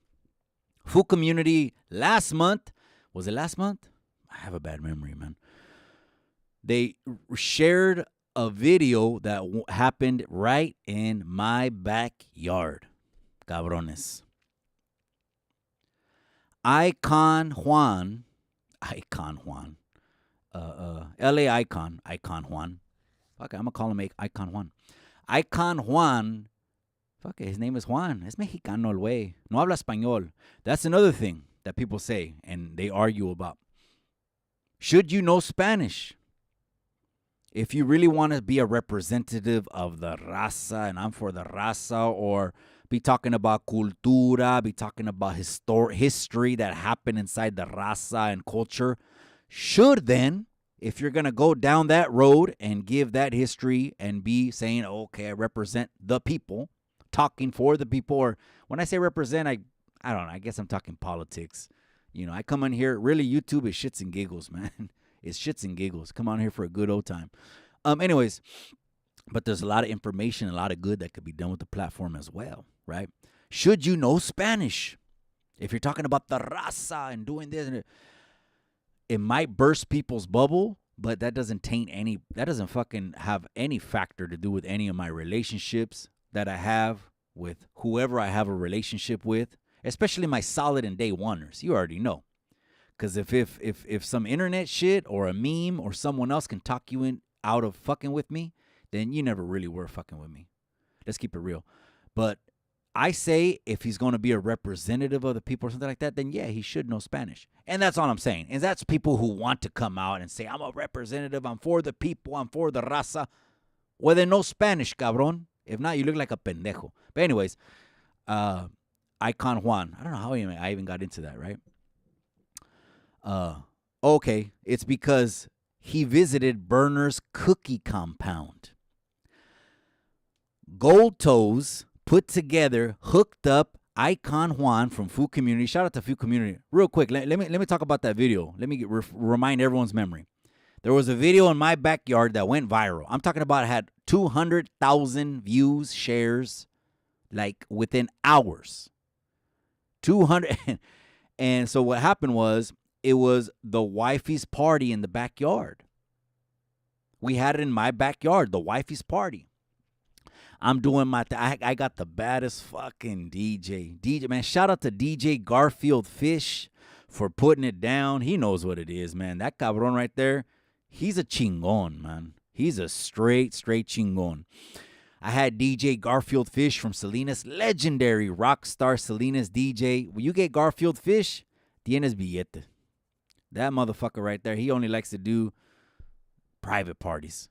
Speaker 1: Food Community last month Was it last month? I have a bad memory, man. They shared a video that happened right in my backyard. Cabrones. Icon Juan. LA Icon Juan. Fuck, I'm gonna call him Icon Juan. Icon Juan. Fuck it, his name is Juan. Es mexicano el güey. No habla español. That's another thing that people say and they argue about. Should you know Spanish? If you really want to be a representative of the raza, and I'm for the raza, or be talking about cultura, be talking about history that happened inside the raza and culture, should then, if you're going to go down that road and give that history and be saying, okay, I represent the people, talking for the people, or when I say represent, I don't know, I guess I'm talking politics. You know, I come on here, really YouTube is shits and giggles, man. It's shits and giggles. Come on here for a good old time. Anyways, but there's a lot of information, a lot of good that could be done with the platform as well, right? Should you know Spanish? If you're talking about the raza and doing this, and it might burst people's bubble, but that doesn't fucking have any factor to do with any of my relationships that I have with whoever I have a relationship with, especially my solid and day oneers. You already know. Because if some internet shit or a meme or someone else can talk you out of fucking with me, then you never really were fucking with me. Let's keep it real. But I say if he's going to be a representative of the people or something like that, then yeah, he should know Spanish. And that's all I'm saying. And that's people who want to come out and say, I'm a representative, I'm for the people, I'm for the raza. Well, then know Spanish, cabrón. If not, you look like a pendejo. But anyways, Icon Juan. I don't know how I even got into that, right? Okay, it's because he visited Burner's cookie compound. Gold Toes put together, hooked up Icon Juan from Food Community. Shout out to Food Community. Real quick, let me talk about that video. Let me remind everyone's memory. There was a video in my backyard that went viral. I'm talking about it had 200,000 views, shares, like within hours. 200. And so what happened was, it was the wifey's party in the backyard. We had it in my backyard, the wifey's party. I'm doing my I got the baddest fucking DJ, man. Shout out to DJ Garfield Fish for putting it down. He knows what it is, man. That cabron right there, he's a chingon, man. He's a straight chingon. I had DJ Garfield Fish from Salinas, legendary rock star Salinas DJ. When you get Garfield Fish, tienes billete. That motherfucker right there, he only likes to do private parties.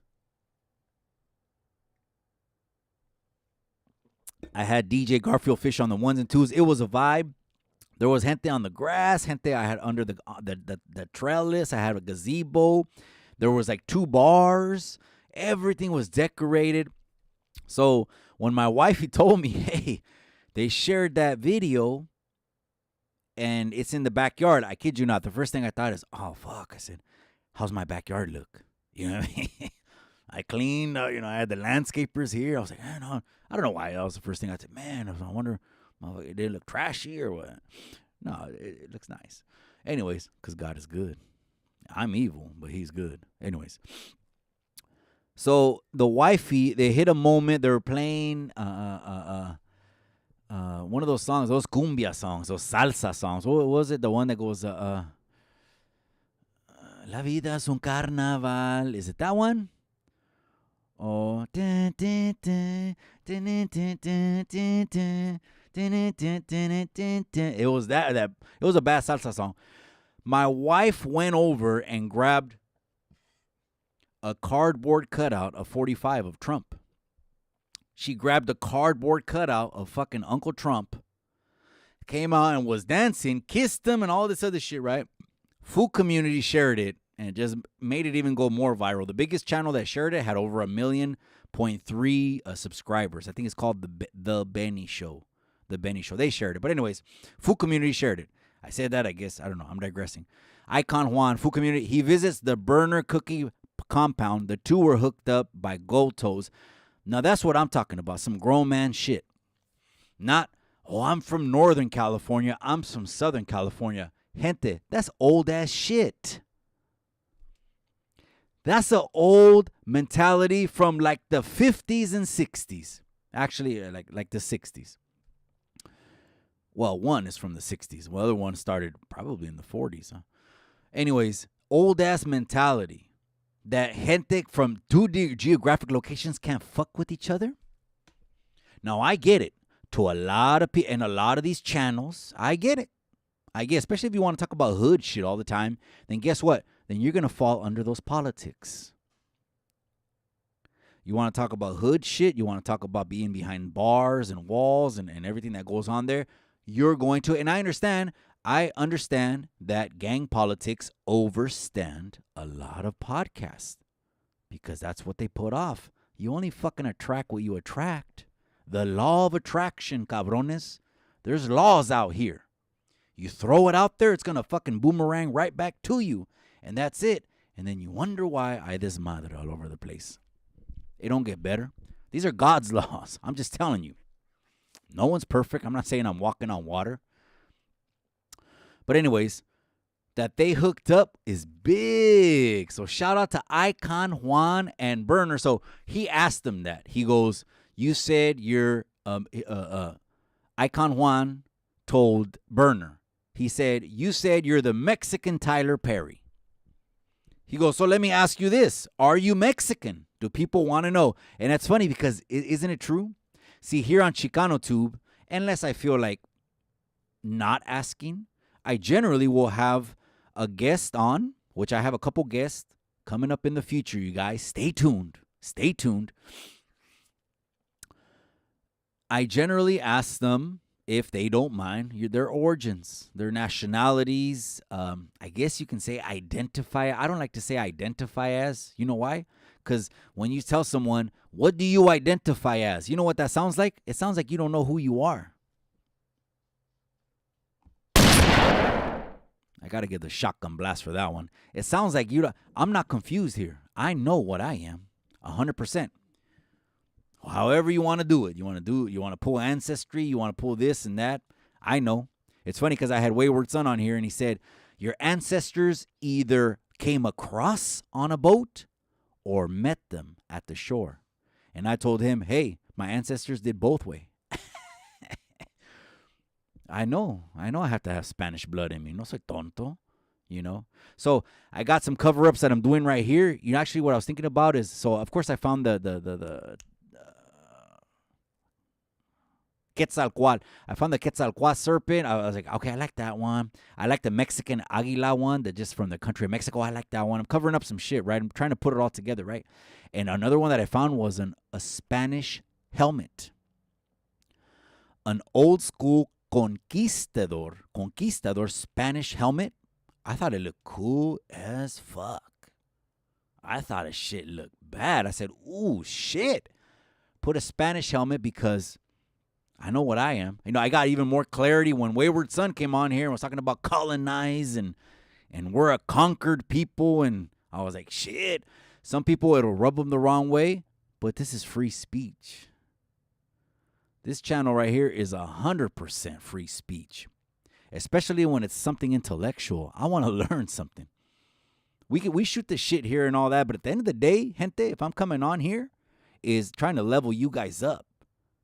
Speaker 1: I had DJ Garfield Fish on the ones and twos. It was a vibe. There was gente on the grass, gente I had under the trellis. I had a gazebo. There was like 2 bars. Everything was decorated. So when my wife told me, hey, they shared that video and it's in the backyard, I kid you not, the first thing I thought is, oh, fuck. I said, how's my backyard look? You know what I mean? I cleaned, I had the landscapers here. I was like, I don't know why. That was the first thing I said, man, I wonder, it didn't look trashy or what? No, it looks nice. Anyways, because God is good. I'm evil, but he's good. Anyways. So the wifey, they hit a moment. They were playing one of those songs, those cumbia songs, those salsa songs. What was it? The one that goes, La vida es un carnaval. Is it that one? Oh, it was that it was a bad salsa song. My wife went over and grabbed a cardboard cutout of 45 of Trump. She grabbed a cardboard cutout of fucking Uncle Trump, came out and was dancing, kissed him and all this other shit, right? Food Community shared it and just made it even go more viral. The biggest channel that shared it had over 1.3 million subscribers. I think it's called The Benny Show. The Benny Show. They shared it. But anyways, Food Community shared it. I said that, I guess. I don't know. I'm digressing. Icon Juan, Food Community. He visits the burner cookie compound. The 2 were hooked up by Gold Toes. Now, that's what I'm talking about. Some grown man shit. Not, I'm from Northern California. I'm from Southern California. Gente, that's old ass shit. That's an old mentality from like the 50s and 60s. Actually, like the 60s. Well, one is from the 60s. The other one started probably in the 40s. Huh? Anyways, old ass mentality that gente from two geographic locations can't fuck with each other. Now, I get it. To a lot of people and a lot of these channels, I get it. Especially if you want to talk about hood shit all the time, then guess what? Then you're going to fall under those politics. You want to talk about hood shit, you want to talk about being behind bars and walls and everything that goes on there, you're going to, and I understand that gang politics overstand a lot of podcasts because that's what they put off. You only fucking attract what you attract. The law of attraction, cabrones. There's laws out here. You throw it out there, it's going to fucking boomerang right back to you. And that's it. And then you wonder why I desmadre all over the place. It don't get better. These are God's laws. I'm just telling you. No one's perfect. I'm not saying I'm walking on water. But anyways, that they hooked up is big. So shout out to Icon, Juan, and Burner. So he asked them that. He goes, you said you're, Icon Juan told Burner. He said, you said you're the Mexican Tyler Perry. He goes, so let me ask you this. Are you Mexican? Do people want to know? And that's funny because isn't it true? See, here on Chicano Tube, unless I feel like not asking, I generally will have a guest on, which I have a couple guests coming up in the future, you guys. Stay tuned. Stay tuned. I generally ask them if they don't mind their origins, their nationalities. I guess you can say identify. I don't like to say identify as. You know why? Because when you tell someone, what do you identify as? You know what that sounds like? It sounds like you don't know who you are. I got to get the shotgun blast for that one. It sounds like I'm not confused here. I know what I am. 100%. However you want to do it. You want to pull ancestry. You want to pull this and that. I know. It's funny because I had Wayward Son on here and he said, your ancestors either came across on a boat or met them at the shore. And I told him, hey, my ancestors did both way. I know I have to have Spanish blood in me. No soy tonto, you know. So I got some cover-ups that I'm doing right here. You know, actually what I was thinking about is, so of course I found the Quetzalcoatl. I found the Quetzalcoatl serpent. I was like, okay, I like that one. I like the Mexican Aguila one that just from the country of Mexico. I like that one. I'm covering up some shit, right? I'm trying to put it all together, right? And another one that I found was a Spanish helmet. An old school conquistador Spanish helmet. I thought it looked cool as fuck. I thought the shit looked bad. I said, ooh, shit. Put a Spanish helmet because I know what I am. You know, I got even more clarity when Wayward Son came on here and was talking about colonize and we're a conquered people. And I was like, shit. Some people, it'll rub them the wrong way, but this is free speech. This channel right here is 100% free speech, especially when it's something intellectual. I want to learn something. We shoot the shit here and all that, but at the end of the day, gente, if I'm coming on here, is trying to level you guys up.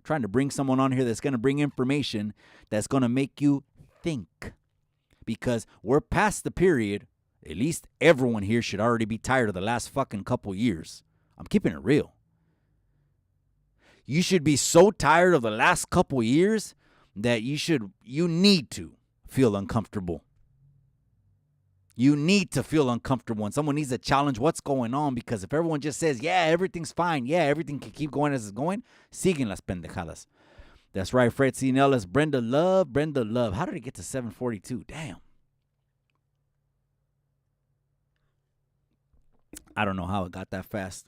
Speaker 1: Trying to bring someone on here that's going to bring information that's going to make you think. Because we're past the period, at least everyone here should already be tired of the last fucking couple years. I'm keeping it real. You should be so tired of the last couple years that you need to feel uncomfortable. You need to feel uncomfortable and someone needs to challenge what's going on, because if everyone just says, yeah, everything's fine, yeah, everything can keep going as it's going, siguen las pendejadas. That's right, Fred C. Nellis, Brenda Love. How did it get to 742? Damn. I don't know how it got that fast.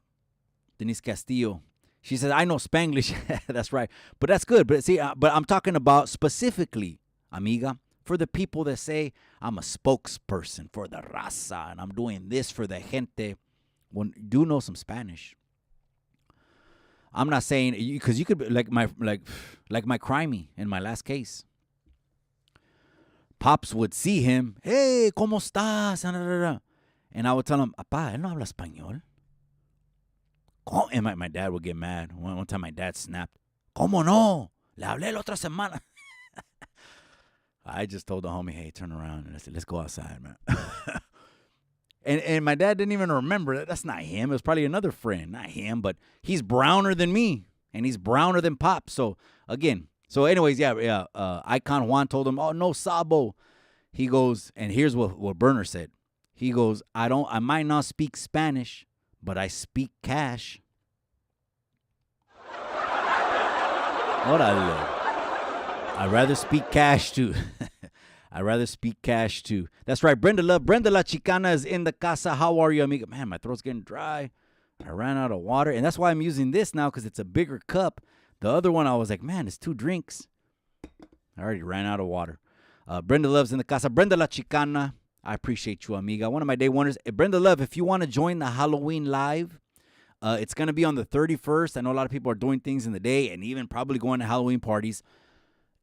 Speaker 1: Denise Castillo. She says, I know Spanglish. That's right. But that's good. But see, but I'm talking about specifically, amiga, for the people that say, I'm a spokesperson for the raza and I'm doing this for the gente. Well, do know some Spanish. I'm not saying, because you could be like my crimey in my last case. Pops would see him. Hey, ¿cómo estás? And I would tell him, Apá, él no habla español. And my dad would get mad. One time my dad snapped. ¿Cómo no? Le hablé la otra semana. I just told the homie, hey, turn around. And I said, let's go outside, man. And my dad didn't even remember that. That's not him. It was probably another friend. Not him, but he's browner than me. And he's browner than Pop. So, again. So, anyways, Icon Juan told him, oh, no, Sabo. He goes, and here's what Burner said. He goes, I might not speak Spanish, but I speak cash. Órale. I'd rather speak cash, too. I'd rather speak cash, too. That's right. Brenda La Chicana is in the casa. How are you, amiga? Man, my throat's getting dry. I ran out of water. And that's why I'm using this now, because it's a bigger cup. The other one, I was like, man, it's 2 drinks. I already ran out of water. Brenda Love's in the casa. Brenda La Chicana. I appreciate you, amiga. One of my day wonders. Brenda Love, if you want to join the Halloween live, it's going to be on the 31st. I know a lot of people are doing things in the day and even probably going to Halloween parties.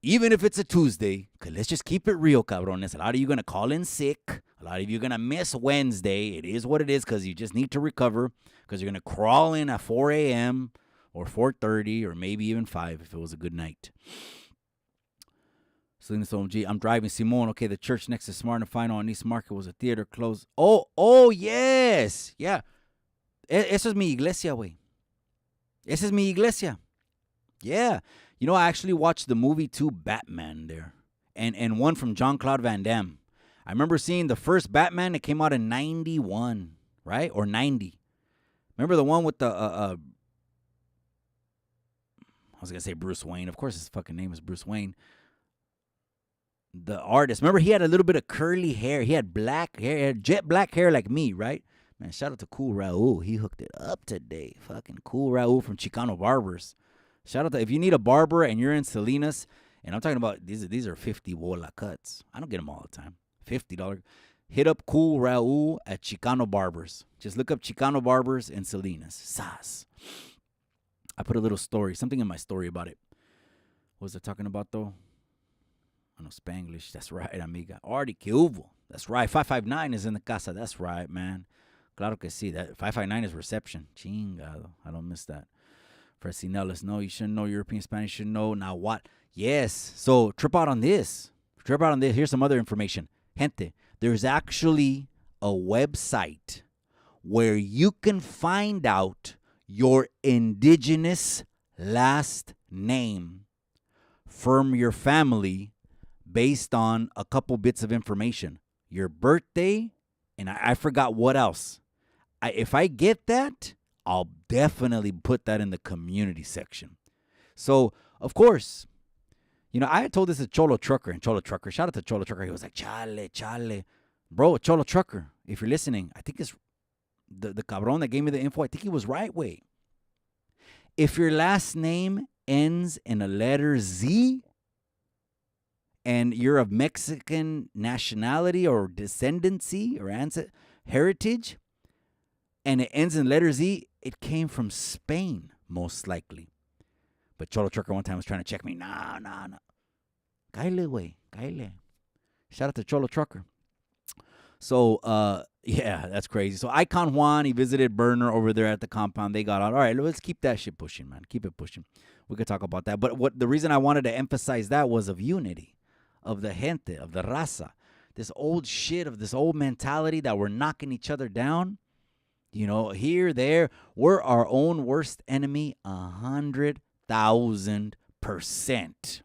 Speaker 1: Even if it's a Tuesday, because let's just keep it real, cabrones. A lot of you are going to call in sick. A lot of you are going to miss Wednesday. It is what it is because you just need to recover because you're going to crawl in at 4 a.m. or 4:30 or maybe even 5 if it was a good night. Salinas OMG, I'm driving Simone. Okay, the church next to Smart and Final on East Market was a theater closed. Oh, yes. Yeah. Eso es mi iglesia, güey. Esa es mi iglesia. Yeah. You know, I actually watched the movie too, Batman there. And one from Jean-Claude Van Damme. I remember seeing the first Batman that came out in 91, right? Or 90. Remember the one with the, I was going to say Bruce Wayne. Of course his fucking name is Bruce Wayne. The artist. Remember he had a little bit of curly hair. He had black hair, he had jet black hair like me, right? Man, shout out to Cool Raul. He hooked it up today. Fucking Cool Raul from Chicano Barbers. Shout out to, if you need a barber and you're in Salinas, and I'm talking about, these are 50 bola cuts. I don't get them all the time. $50. Hit up Cool Raul at Chicano Barbers. Just look up Chicano Barbers in Salinas. Sas. I put a little story, something in my story about it. What was I talking about, though? I know Spanglish. That's right, amiga. Artie, que hubo. That's right. 559 is in the casa. That's right, man. Claro que sí. That 559 is reception. Chingado. I don't miss that. Fresinellis, no, you shouldn't know European Spanish. You should know now what? Yes. So trip out on this. Here's some other information. Gente, there's actually a website where you can find out your indigenous last name from your family based on a couple bits of information. Your birthday, and I forgot what else. If I get that, I'll definitely put that in the community section. So, of course, you know, I had told this to Cholo Trucker, and Cholo Trucker, shout out to Cholo Trucker. He was like, chale. Bro, Cholo Trucker, if you're listening, I think it's the cabron that gave me the info. I think he was right, wait. If your last name ends in a letter Z and you're of Mexican nationality or descendancy or heritage, and it ends in letter Z, it came from Spain, most likely. But Cholo Trucker one time was trying to check me. No. Cáile, güey. Cáile. Shout out to Cholo Trucker. So, yeah, that's crazy. So, Icon Juan, he visited Burner over there at the compound. They got out. All right, let's keep that shit pushing, man. Keep it pushing. We could talk about that. But the reason I wanted to emphasize that was of unity, of the gente, of the raza. This old shit, of this old mentality that we're knocking each other down. You know, here, there, we're our own worst enemy 100,000%.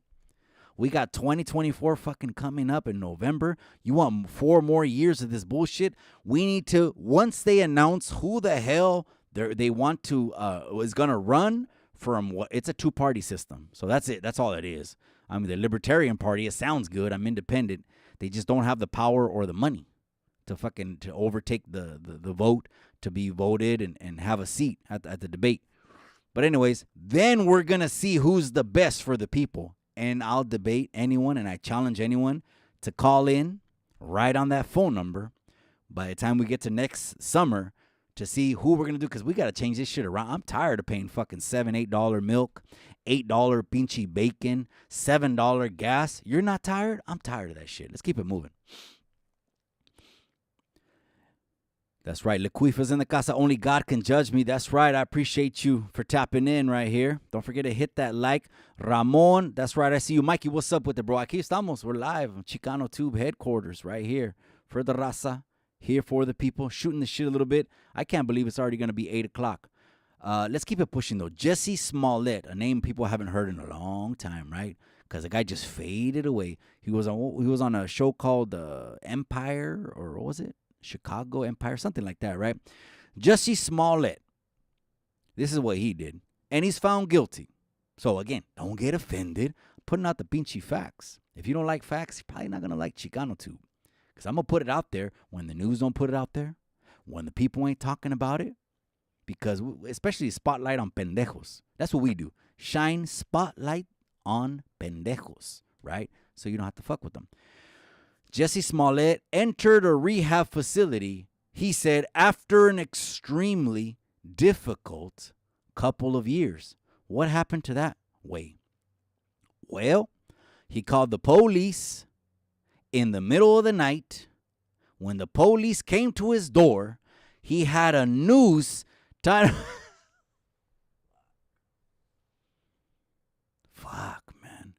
Speaker 1: We got 2024 fucking coming up in November. You want 4 more years of this bullshit? We need to, once they announce who the hell they want to, is going to run from what, it's a 2-party system. So that's it. That's all it is. I mean, the Libertarian Party, it sounds good. I'm independent. They just don't have the power or the money to overtake the vote, to be voted and have a seat at the debate. But anyways, then we're going to see who's the best for the people. And I'll debate anyone, and I challenge anyone to call in right on that phone number by the time we get to next summer to see who we're going to do, because we got to change this shit around. I'm tired of paying fucking $7, $8 milk, $8 pinchy bacon, $7 gas. You're not tired? I'm tired of that shit. Let's keep it moving. That's right. Laquifa's in the casa. Only God can judge me. That's right. I appreciate you for tapping in right here. Don't forget to hit that like. Ramon, that's right. I see you. Mikey, what's up with it, bro? Aquí estamos. We're live on Chicano Tube headquarters right here for the raza, here for the people, shooting the shit a little bit. I can't believe it's already going to be 8 o'clock. Let's keep it pushing, though. Jesse Smollett, a name people haven't heard in a long time, right? Because the guy just faded away. He was on a show called Empire, or what was it? Chicago Empire, something like that, right? Jesse Smollett. This is what he did. And he's found guilty. So, again, don't get offended. I'm putting out the pinchy facts. If you don't like facts, you're probably not going to like Chicano Tube. Because I'm going to put it out there when the news don't put it out there, when the people ain't talking about it. Because, especially spotlight on pendejos. That's what we do. Shine spotlight on pendejos, right? So you don't have to fuck with them. Jesse Smollett entered a rehab facility, he said, after an extremely difficult couple of years. What happened to that way? Well, he called the police in the middle of the night. When the police came to his door, he had a noose tied. Fuck, man.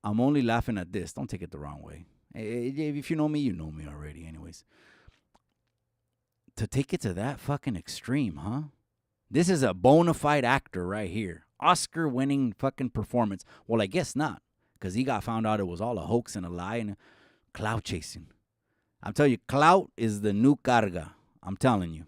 Speaker 1: I'm only laughing at this. Don't take it the wrong way. If you know me already anyways. To take it to that fucking extreme, huh? This is a bona fide actor right here. Oscar-winning fucking performance. Well, I guess not, because he got found out it was all a hoax and a lie and clout chasing. I'm telling you, clout is the new carga. I'm telling you.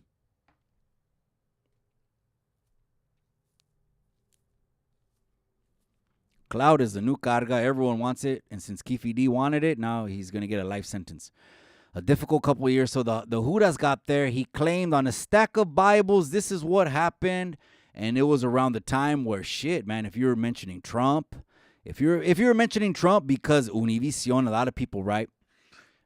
Speaker 1: Clout is the new carga. Everyone wants it. And since Keefe D wanted it, now he's going to get a life sentence. A difficult couple of years. So the Judas got there. He claimed on a stack of Bibles, this is what happened. And it was around the time where, shit, man, if you were mentioning Trump, if you're mentioning Trump, because Univision, a lot of people, right,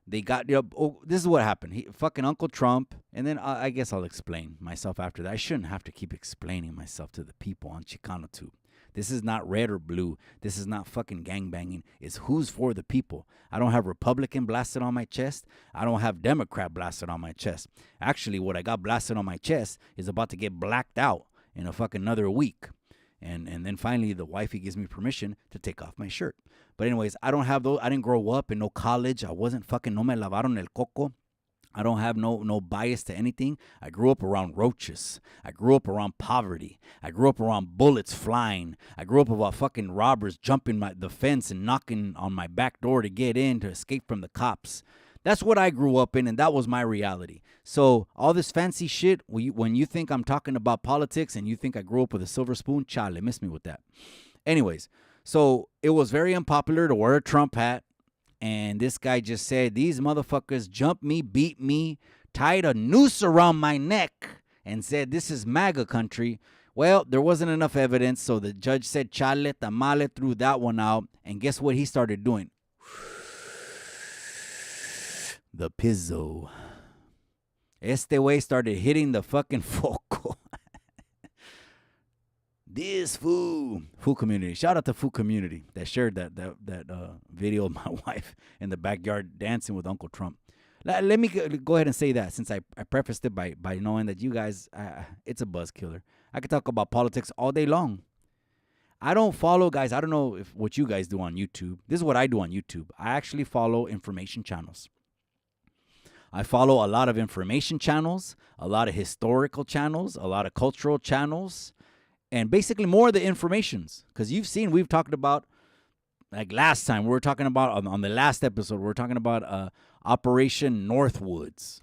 Speaker 1: they got, this is what happened. Fucking Uncle Trump. And then I guess I'll explain myself after that. I shouldn't have to keep explaining myself to the people on Chicano Tube. This is not red or blue. This is not fucking gangbanging. It's who's for the people. I don't have Republican blasted on my chest. I don't have Democrat blasted on my chest. Actually, what I got blasted on my chest is about to get blacked out in a fucking another week. And then finally, the wifey gives me permission to take off my shirt. But anyways, I don't have those. I didn't grow up in no college. I wasn't fucking, no me lavaron el coco. I don't have no bias to anything. I grew up around roaches. I grew up around poverty. I grew up around bullets flying. I grew up about fucking robbers jumping the fence and knocking on my back door to get in to escape from the cops. That's what I grew up in, and that was my reality. So all this fancy shit, when you think I'm talking about politics and you think I grew up with a silver spoon, chale, miss me with that. Anyways, so it was very unpopular to wear a Trump hat. And this guy just said, these motherfuckers jumped me, beat me, tied a noose around my neck, and said, this is MAGA country. Well, there wasn't enough evidence, so the judge said, chale, tamale, threw that one out. And guess what he started doing? The pizzo. Este way started hitting the fucking foco. This food community. Shout out to food community that shared that video of my wife in the backyard dancing with Uncle Trump. Let me go ahead and say that, since I prefaced it by knowing that you guys, it's a buzz killer. I could talk about politics all day long. I don't follow, guys. I don't know what you guys do on YouTube. This is what I do on YouTube. I actually follow information channels. I follow a lot of information channels, a lot of historical channels, a lot of cultural channels. And basically more of the informations, because we've talked about, like last time, we were talking about, on the last episode, we were talking about Operation Northwoods.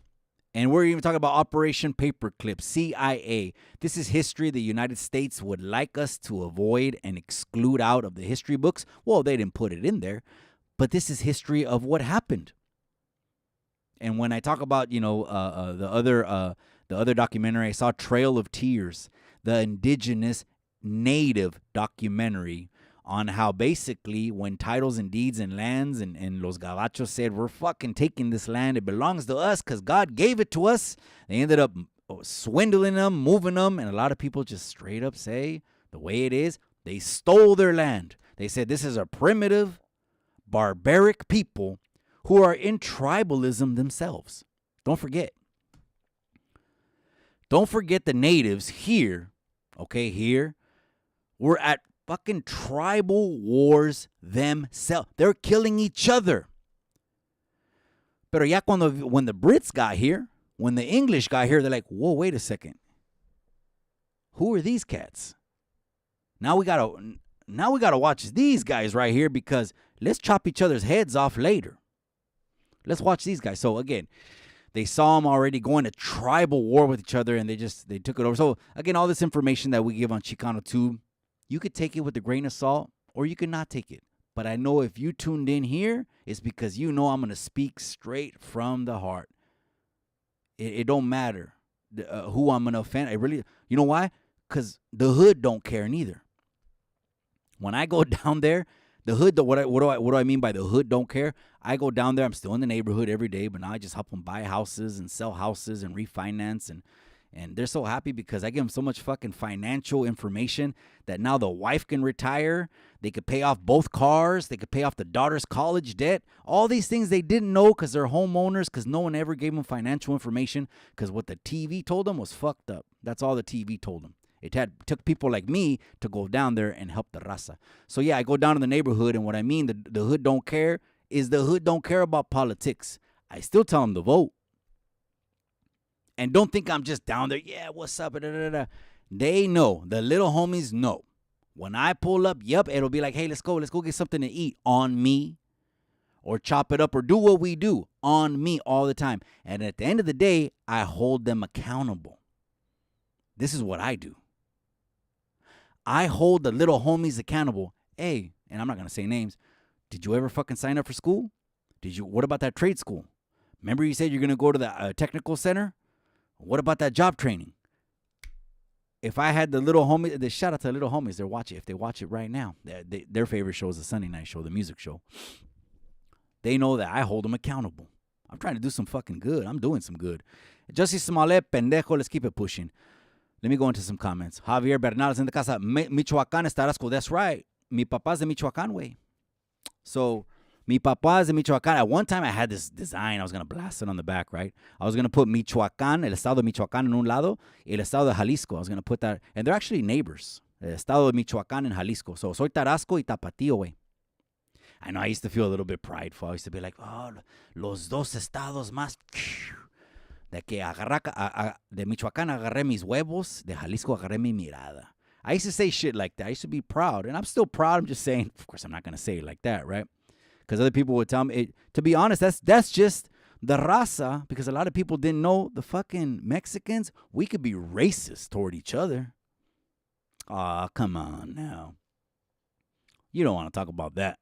Speaker 1: And we're even talking about Operation Paperclip, CIA. This is history the United States would like us to avoid and exclude out of the history books. Well, they didn't put it in there, but this is history of what happened. And when I talk about, the other documentary, I saw Trail of Tears, the Indigenous native documentary on how basically when titles and deeds and lands and Los Gabachos said, we're fucking taking this land, it belongs to us because God gave it to us. They ended up swindling them, moving them. And a lot of people just straight up say the way it is, they stole their land. They said this is a primitive, barbaric people who are in tribalism themselves. Don't forget. Don't forget the natives here, okay, here, were at fucking tribal wars themselves. They're killing each other. Pero ya when the Brits got here, when the English got here, they're like, whoa, wait a second. Who are these cats? Now we gotta watch these guys right here because let's chop each other's heads off later. Let's watch these guys. So again, they saw them already going to tribal war with each other, and they took it over. So again, all this information that we give on Chicano Tube, you could take it with a grain of salt, or you could not take it. But I know if you tuned in here, it's because you know I'm going to speak straight from the heart. It don't matter who I'm going to offend. You know why? Because the hood don't care neither. When I go down there, the hood, what do I mean by the hood don't care? I go down there, I'm still in the neighborhood every day, but now I just help them buy houses and sell houses and refinance, and they're so happy because I give them so much fucking financial information that now the wife can retire, they could pay off both cars, they could pay off the daughter's college debt, all these things they didn't know because they're homeowners, because no one ever gave them financial information, because what the TV told them was fucked up. That's all the TV told them. It took people like me to go down there and help the raza. So yeah, I go down to the neighborhood, and what I mean, the hood don't care, is the hood don't care about politics. I still tell them to vote. And don't think I'm just down there, yeah, what's up, da, da, da. They know, the little homies know. When I pull up, yep, it'll be like, hey, let's go get something to eat on me. Or chop it up or do what we do on me all the time. And at the end of the day, I hold them accountable. This is what I do. I hold the little homies accountable. Hey, and I'm not going to say names. Did you ever fucking sign up for school? What about that trade school? Remember you said you're going to go to the technical center? What about that job training? If I had the little homies, shout out to the little homies. They're watching. If they watch it right now, their favorite show is the Sunday night show, the music show. They know that I hold them accountable. I'm trying to do some fucking good. I'm doing some good. Jussie Smollett, pendejo, let's keep it pushing. Let me go into some comments. Javier Bernal is in the casa. Michoacán es Tarasco. That's right. Mi papá's de Michoacán, way. So, mi papá's de Michoacán. At one time, I had this design. I was going to blast it on the back, right? I was going to put Michoacán, el estado de Michoacán en un lado, y el estado de Jalisco. I was going to put that. And they're actually neighbors. El estado de Michoacán and Jalisco. So, soy Tarasco y Tapatío, way. I know I used to feel a little bit prideful. I used to be like, oh, los dos estados más... De que de Michoacán agarré mis huevos, de Jalisco agarré mi mirada. I used to say shit like that. I used to be proud, and I'm still proud. I'm just saying, of course, I'm not going to say it like that, right? Because other people would tell me, to be honest, that's just the raza, because a lot of people didn't know the fucking Mexicans, we could be racist toward each other. Aw, come on now. You don't want to talk about that.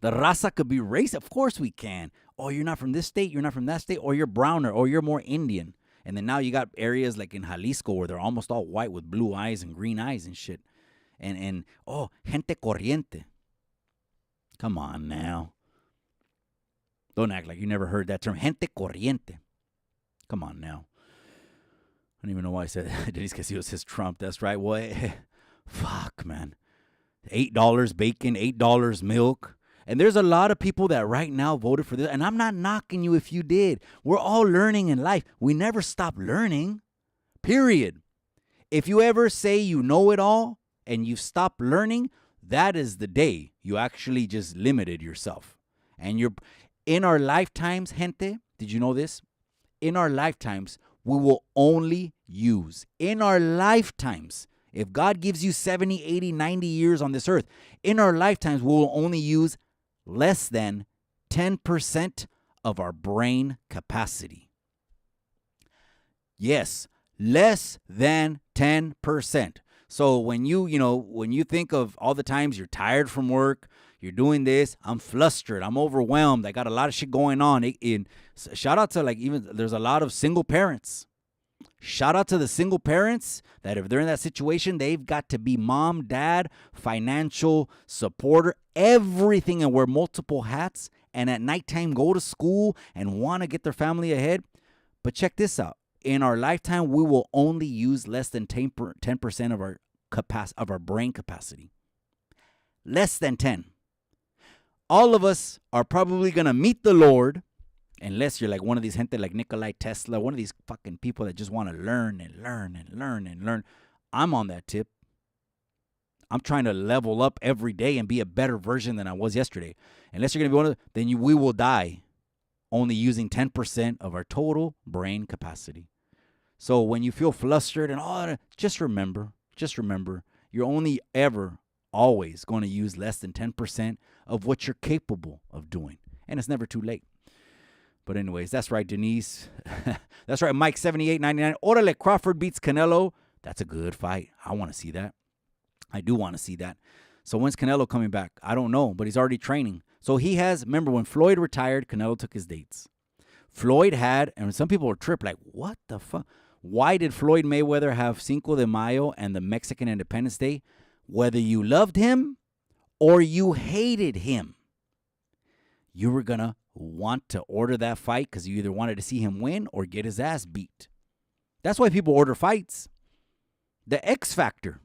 Speaker 1: The raza could be racist. Of course we can. Oh, you're not from this state, you're not from that state, or you're browner, or you're more Indian. And then now you got areas like in Jalisco where they're almost all white with blue eyes and green eyes and shit. And gente corriente. Come on now. Don't act like you never heard that term. Gente corriente. Come on now. I don't even know why I said that. Denise Castillo says Trump. That's right. What? Fuck, man. $8 bacon, $8 milk. And there's a lot of people that right now voted for this. And I'm not knocking you if you did. We're all learning in life. We never stop learning. Period. If you ever say you know it all and you stop learning, that is the day you actually just limited yourself. And you're in our lifetimes, gente, did you know this? In our lifetimes, we will only use. In our lifetimes, if God gives you 70, 80, 90 years on this earth, in our lifetimes, we will only use less than 10% of our brain capacity. Yes, less than 10%. So when you think of all the times you're tired from work, you're doing this, I'm flustered, I'm overwhelmed, I got a lot of shit going on. Shout out to there's a lot of single parents. Shout out to the single parents that if they're in that situation, they've got to be mom, dad, financial supporter, everything, and wear multiple hats, and at nighttime go to school and want to get their family ahead. But check this out. In our lifetime, we will only use less than 10% of our brain capacity. Less than 10. All of us are probably going to meet the Lord, unless you're like one of these gente like Nikola Tesla, one of these fucking people that just want to learn and learn and learn and learn. I'm on that tip. I'm trying to level up every day and be a better version than I was yesterday. Unless you're going to be one of then we will die only using 10% of our total brain capacity. So when you feel flustered and all that, just remember, you're only ever, always going to use less than 10% of what you're capable of doing. And it's never too late. But anyways, that's right, Denise. That's right, Mike 7899. Orale, Crawford beats Canelo. That's a good fight. I want to see that. I do want to see that. So when's Canelo coming back? I don't know, but he's already training. So he has, remember when Floyd retired, Canelo took his dates. Floyd had, and some people were tripped, like, what the fuck? Why did Floyd Mayweather have Cinco de Mayo and the Mexican Independence Day? Whether you loved him or you hated him, you were going to want to order that fight because you either wanted to see him win or get his ass beat. That's why people order fights. The X Factor.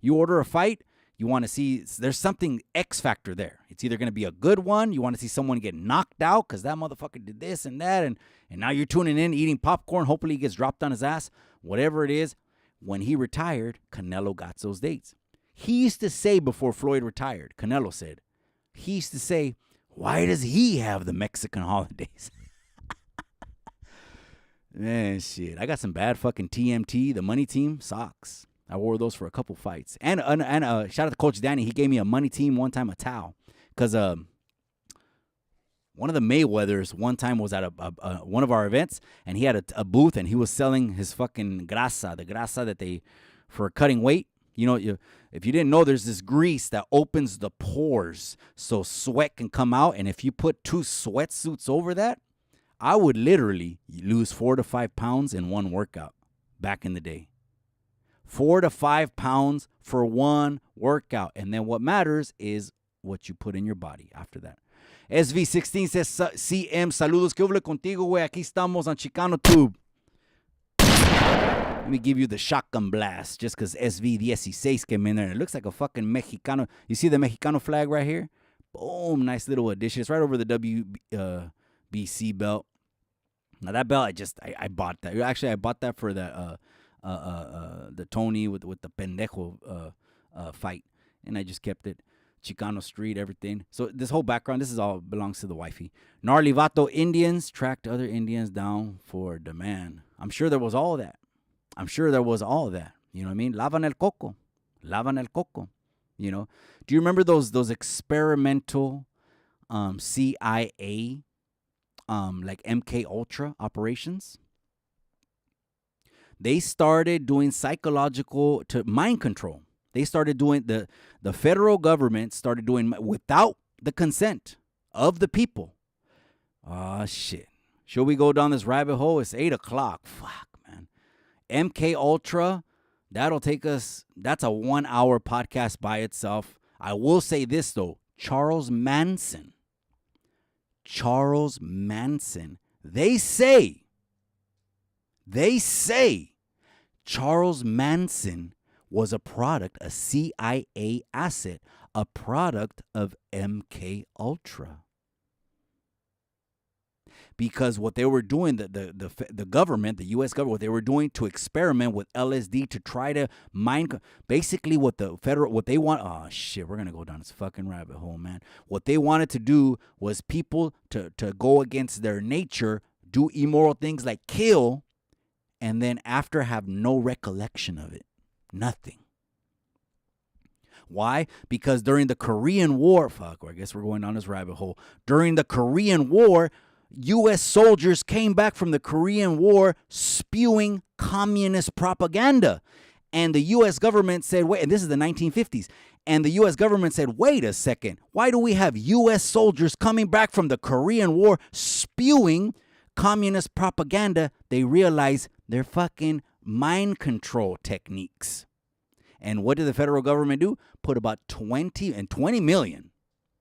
Speaker 1: You order a fight, you want to see, there's something X Factor there. It's either going to be a good one, you want to see someone get knocked out because that motherfucker did this and that, and now you're tuning in, eating popcorn, hopefully he gets dropped on his ass. Whatever it is, when he retired, Canelo got those dates. He used to say before Floyd retired, Canelo said, he used to say, why does he have the Mexican holidays? Man, shit. I got some bad fucking TMT, the money team socks. I wore those for a couple fights. And shout out to Coach Danny. He gave me a money team one time, a towel. Because one of the Mayweathers one time was at one of our events, and he had a booth, and he was selling his fucking grasa, the grasa that they, for cutting weight. You know, if you didn't know, there's this grease that opens the pores so sweat can come out. And if you put 2 sweatsuits over that, I would literally lose 4 to 5 pounds in one workout back in the day. 4 to 5 pounds for one workout. And then what matters is what you put in your body after that. SV16 says, CM, saludos, que hubo contigo, güey. Aquí estamos on Chicano Tube. Let me give you the shotgun blast just because SV16 came in there. It looks like a fucking Mexicano. You see the Mexicano flag right here? Boom, nice little addition. It's right over the WBC belt. Now that belt, I bought that. Actually, I bought that for the Tony with the pendejo fight, and I just kept it. Chicano Street, everything. So this whole background, this is all belongs to the wifey. Gnarly Vato Indians tracked other Indians down for demand. I'm sure there was all of that. You know what I mean? Lavan el coco. You know, do you remember those experimental CIA like MK Ultra operations? They started doing psychological to mind control. They started doing the federal government started doing without the consent of the people. Oh shit! Should we go down this rabbit hole? It's 8:00. Fuck, man. MK Ultra. That'll take us. That's a 1-hour podcast by itself. I will say this though: Charles Manson. They say Charles Manson was a product, a CIA asset, a product of MK Ultra. Because what they were doing, the government, the U.S. government, what they were doing to experiment with LSD to try to basically what they want. Oh shit, we're gonna go down this fucking rabbit hole, man. What they wanted to do was people to go against their nature, do immoral things like kill, and then after have no recollection of it. Nothing. Why? Because during the Korean War, I guess we're going down this rabbit hole. During the Korean War, U.S. soldiers came back from the Korean War spewing communist propaganda. And the U.S. government said, wait, and this is the 1950s. And the U.S. government said, wait a second. Why do we have U.S. soldiers coming back from the Korean War spewing communist propaganda? They realized they're fucking mind control techniques. And what did the federal government do? Put about 20 million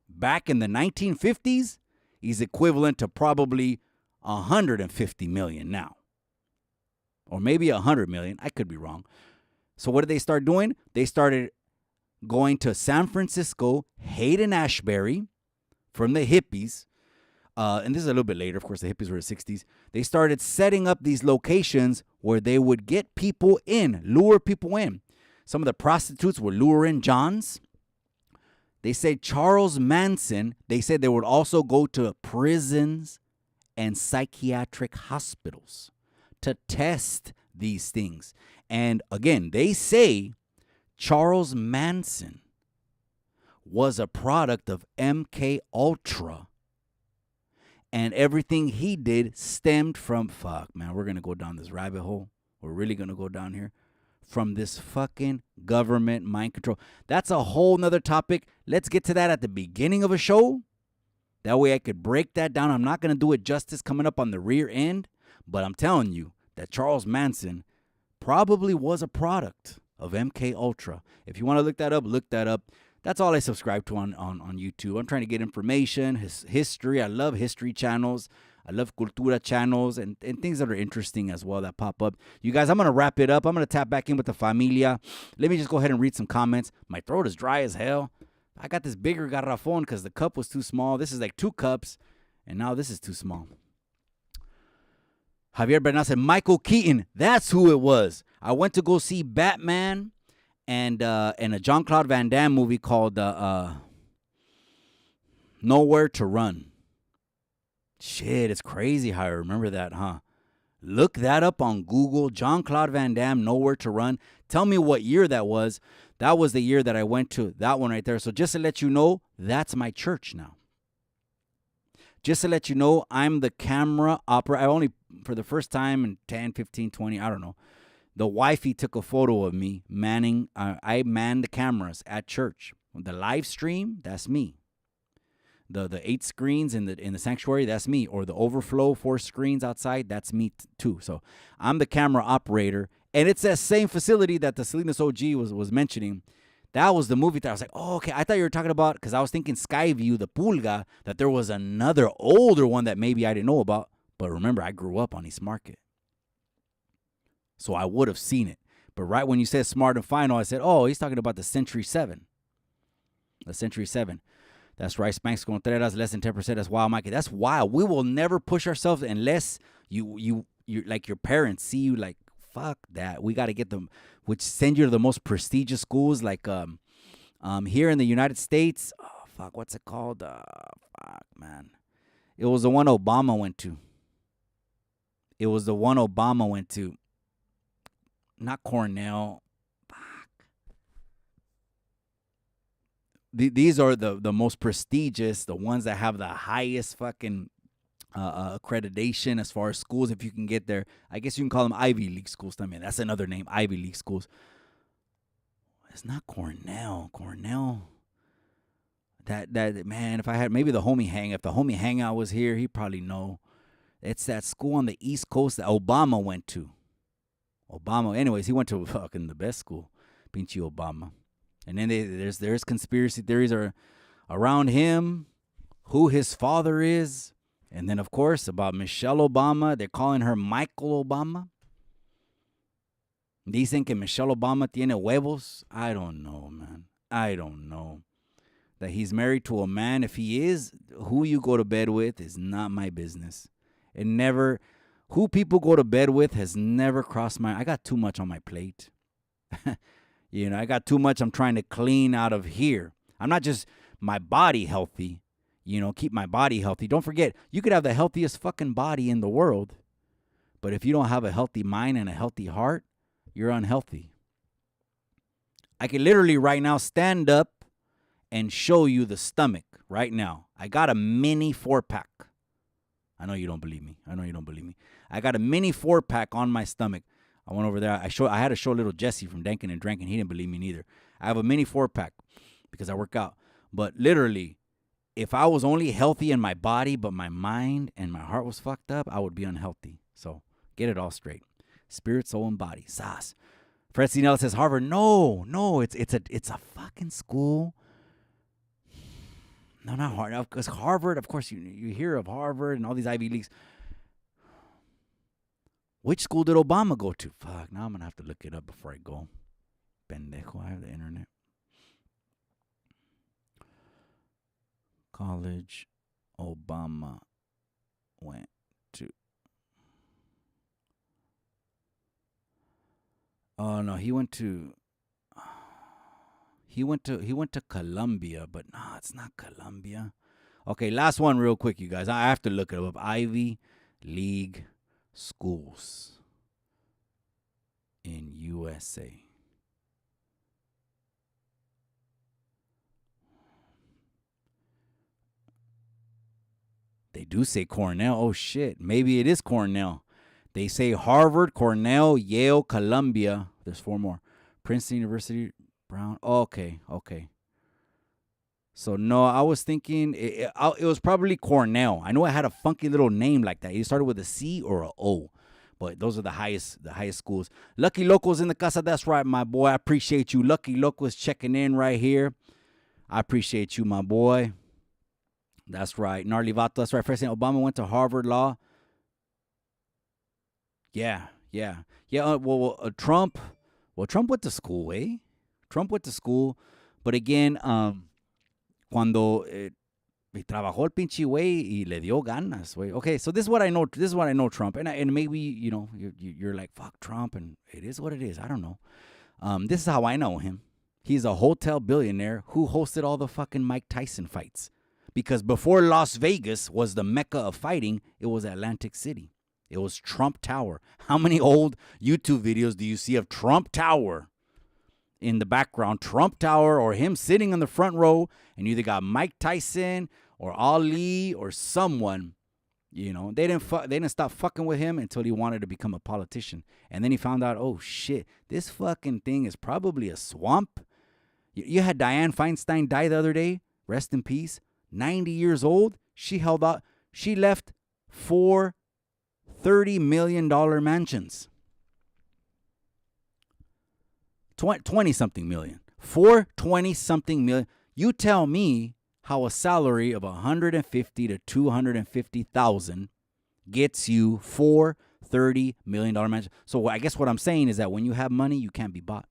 Speaker 1: back in the 1950s is equivalent to probably $150 million now. Or maybe $100 million. I could be wrong. So what did they start doing? They started going to San Francisco, Haight-Ashbury from the hippies. And this is a little bit later. Of course, the hippies were the 60s. They started setting up these locations where they would get people in, lure people in. Some of the prostitutes were luring Johns. They said Charles Manson, they said they would also go to prisons and psychiatric hospitals to test these things. And again, they say Charles Manson was a product of MK Ultra, and everything he did stemmed from, fuck, man, we're going to go down this rabbit hole. We're really going to go down here. From this fucking government mind control. That's a whole nother topic. Let's get to that at the beginning of a show. That way I could break that down. I'm not going to do it justice coming up on the rear end, but I'm telling you that Charles Manson probably was a product of MK Ultra. If you want to look that up, look that up. That's all I subscribe to on YouTube. I'm trying to get information, history. I love history channels. I love cultura channels and things that are interesting as well that pop up. You guys, I'm going to wrap it up. I'm going to tap back in with the familia. Let me just go ahead and read some comments. My throat is dry as hell. I got this bigger garrafon because the cup was too small. This is like 2 cups, and now this is too small. Javier Bernal said, Michael Keaton. That's who it was. I went to go see Batman and a Jean-Claude Van Damme movie called Nowhere to Run. Shit, it's crazy how I remember that, huh? Look that up on Google. Jean-Claude Van Damme, Nowhere to Run. Tell me what year that was. That was the year that I went to. That one right there. So just to let you know, that's my church now. Just to let you know, I'm the camera operator. I only, for the first time in 10, 15, 20, I don't know. The wifey took a photo of me manning. I manned the cameras at church. The live stream, that's me. The 8 screens in the sanctuary, that's me. Or the overflow 4 screens outside, that's me too. So I'm the camera operator. And it's that same facility that the Salinas OG was mentioning. That was the movie that I was like, oh, okay. I thought you were talking about, because I was thinking Skyview, the Pulga, that there was another older one that maybe I didn't know about. But remember, I grew up on East Market. So I would have seen it. But right when you said Smart and Final, I said, oh, he's talking about the Century 7. The Century 7. That's right, Spanx Contreras, less than 10%. That's wild, Mikey. That's wild. We will never push ourselves unless you like your parents see you like, fuck that. We got to get them, which send you to the most prestigious schools like here in the United States. Oh, fuck, what's it called? Fuck, man. It was the one Obama went to. Not Cornell. These are the most prestigious, the ones that have the highest fucking accreditation as far as schools, if you can get there. I guess you can call them Ivy League schools. I mean, that's another name, Ivy League schools. It's not Cornell. That man, if I had maybe the homie if the homie Hangout was here, he'd probably know. It's that school on the East Coast that Obama went to. Anyways, he went to fucking the best school, Pinchy Obama. And then there's conspiracy theories around him, who his father is, and then of course about Michelle Obama. They're calling her Michael Obama. Dicen que Michelle Obama tiene huevos. I don't know, man. I don't know. That he's married to a man. If he is, who you go to bed with is not my business. Who people go to bed with has never crossed I got too much on my plate. I got too much I'm trying to clean out of here. I'm not just my body healthy, keep my body healthy. Don't forget, you could have the healthiest fucking body in the world, but if you don't have a healthy mind and a healthy heart, you're unhealthy. I could literally right now stand up and show you the stomach right now. I got a mini 4-pack. I know you don't believe me. I got a mini 4-pack on my stomach. I went over there. I had to show little Jesse from Dankin' and Drankin'. He didn't believe me neither. I have a mini 4-pack because I work out. But literally, if I was only healthy in my body, but my mind and my heart was fucked up, I would be unhealthy. So get it all straight. Spirit, soul, and body. Sas. Fred Sinel says Harvard. No, it's a fucking school. No, not Harvard. Because Harvard, of course, you hear of Harvard and all these Ivy Leagues. Which school did Obama go to? Fuck, now I'm going to have to look it up before I go. Pendejo, I have the internet. College Obama went to. Oh no, he went to Columbia, but no, it's not Columbia. Okay, last one real quick, you guys. I have to look it up. Ivy League schools in USA. They do say Cornell. Oh shit, maybe it is Cornell. They say Harvard, Cornell, Yale, Columbia. There's 4 more. Princeton University, Brown. Okay. So, no, I was thinking it was probably Cornell. I know it had a funky little name like that. It started with a C or a O. But those are the highest schools. Lucky Loco's in the casa. That's right, my boy. I appreciate you. Lucky Loco's checking in right here. I appreciate you, my boy. That's right. Gnarly Vato. That's right. President Obama went to Harvard Law. Yeah. Trump went to school, eh? Trump went to school. But again, cuando trabajó el pinche güey y le dio ganas, güey. Okay, so this is what I know. This is what I know Trump. And maybe, you're like, fuck Trump, and it is what it is. I don't know. This is how I know him. He's a hotel billionaire who hosted all the fucking Mike Tyson fights. Because before Las Vegas was the mecca of fighting, it was Atlantic City. It was Trump Tower. How many old YouTube videos do you see of Trump Tower in the background? Trump Tower, or him sitting in the front row, and you either got Mike Tyson or Ali or someone. They didn't stop fucking with him until he wanted to become a politician. And then he found out, oh shit, this fucking thing is probably a swamp. You had Dianne Feinstein die the other day. Rest in peace. 90 years old. She held out. She left 4 $30 million mansions. 20-something million. 420-something million. You tell me how a salary of $150,000 to $250,000 gets you 4 $30 million mansions. So I guess what I'm saying is that when you have money, you can't be bought.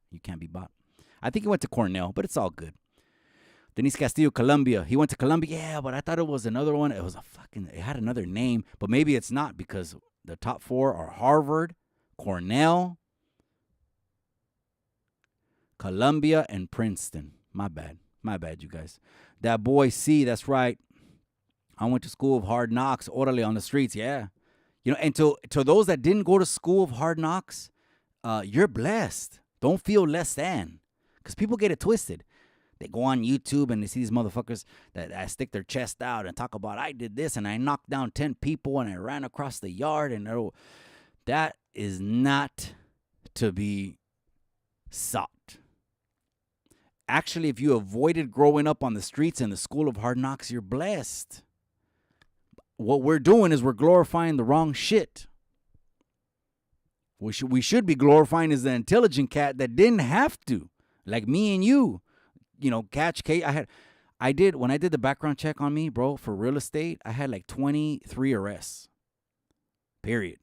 Speaker 1: I think he went to Cornell, but it's all good. Denise Castillo, Columbia. He went to Columbia. Yeah, but I thought it was another one. It had another name, but maybe it's not, because the top 4 are Harvard, Cornell, Columbia, and Princeton. My bad, you guys. That boy C, that's right. I went to school of hard knocks, orderly on the streets, yeah. And to those that didn't go to school of hard knocks, you're blessed. Don't feel less than, because people get it twisted. They go on YouTube and they see these motherfuckers that stick their chest out and talk about, I did this and I knocked down 10 people and I ran across the yard. And that is not to be sought. Actually, if you avoided growing up on the streets in the school of hard knocks, you're blessed. What we're doing is we're glorifying the wrong shit. We should be glorifying is the intelligent cat that didn't have to, like me and you. Catch Kate. When I did the background check on me, bro, for real estate, I had like 23 arrests. Period.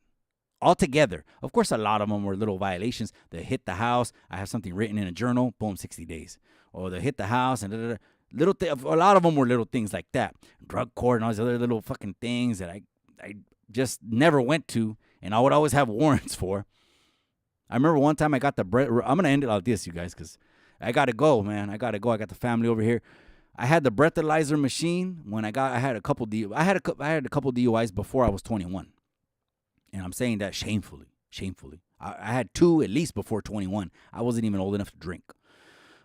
Speaker 1: Altogether. Of course, a lot of them were little violations. They hit the house. I have something written in a journal. Boom, 60 days. Or they hit the house and a lot of them were little things like that. Drug court and all these other little fucking things that I just never went to, and I would always have warrants for. I remember one time I got I'm going to end it like this, you guys, because I got to go, man. I got the family over here. I had the breathalyzer machine when I had a couple DUIs before I was 21. And I'm saying that shamefully. I had 2 at least before 21. I wasn't even old enough to drink.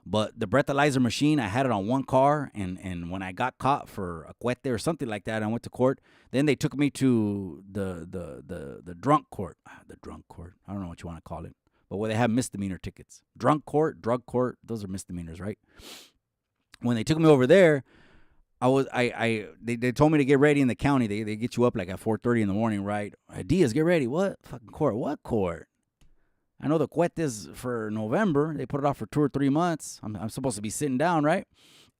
Speaker 1: But the breathalyzer machine, I had it on one car, and when I got caught for a cuete or something like that, I went to court. Then they took me to the drunk court. The drunk court. I don't know what you want to call it. But where they have misdemeanor tickets. Drunk court, drug court, those are misdemeanors, right? When they took me over there, they told me to get ready in the county. They get you up like at 4:30 in the morning, right? Diaz, get ready. What? Fucking court. What court? I know the cuetes for November. They put it off for 2 or 3 months. I'm supposed to be sitting down, right?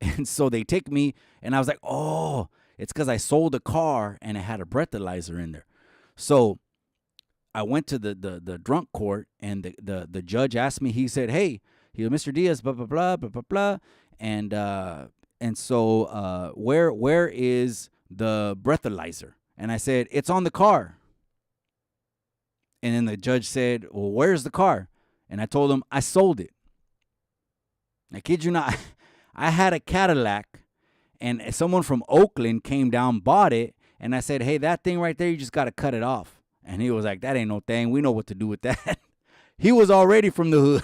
Speaker 1: And so they take me, and I was like, oh, it's because I sold a car and it had a breathalyzer in there. So I went to the drunk court, and the judge asked me. He said, "Hey, Mr. Diaz, blah blah blah blah blah blah," and so where is the breathalyzer? And I said, "It's on the car." And then the judge said, "Well, where's the car?" And I told him I sold it. I kid you not, I had a Cadillac, and someone from Oakland came down, bought it, and I said, "Hey, that thing right there, you just got to cut it off." And he was like, "That ain't no thing. We know what to do with that." He was already from the hood.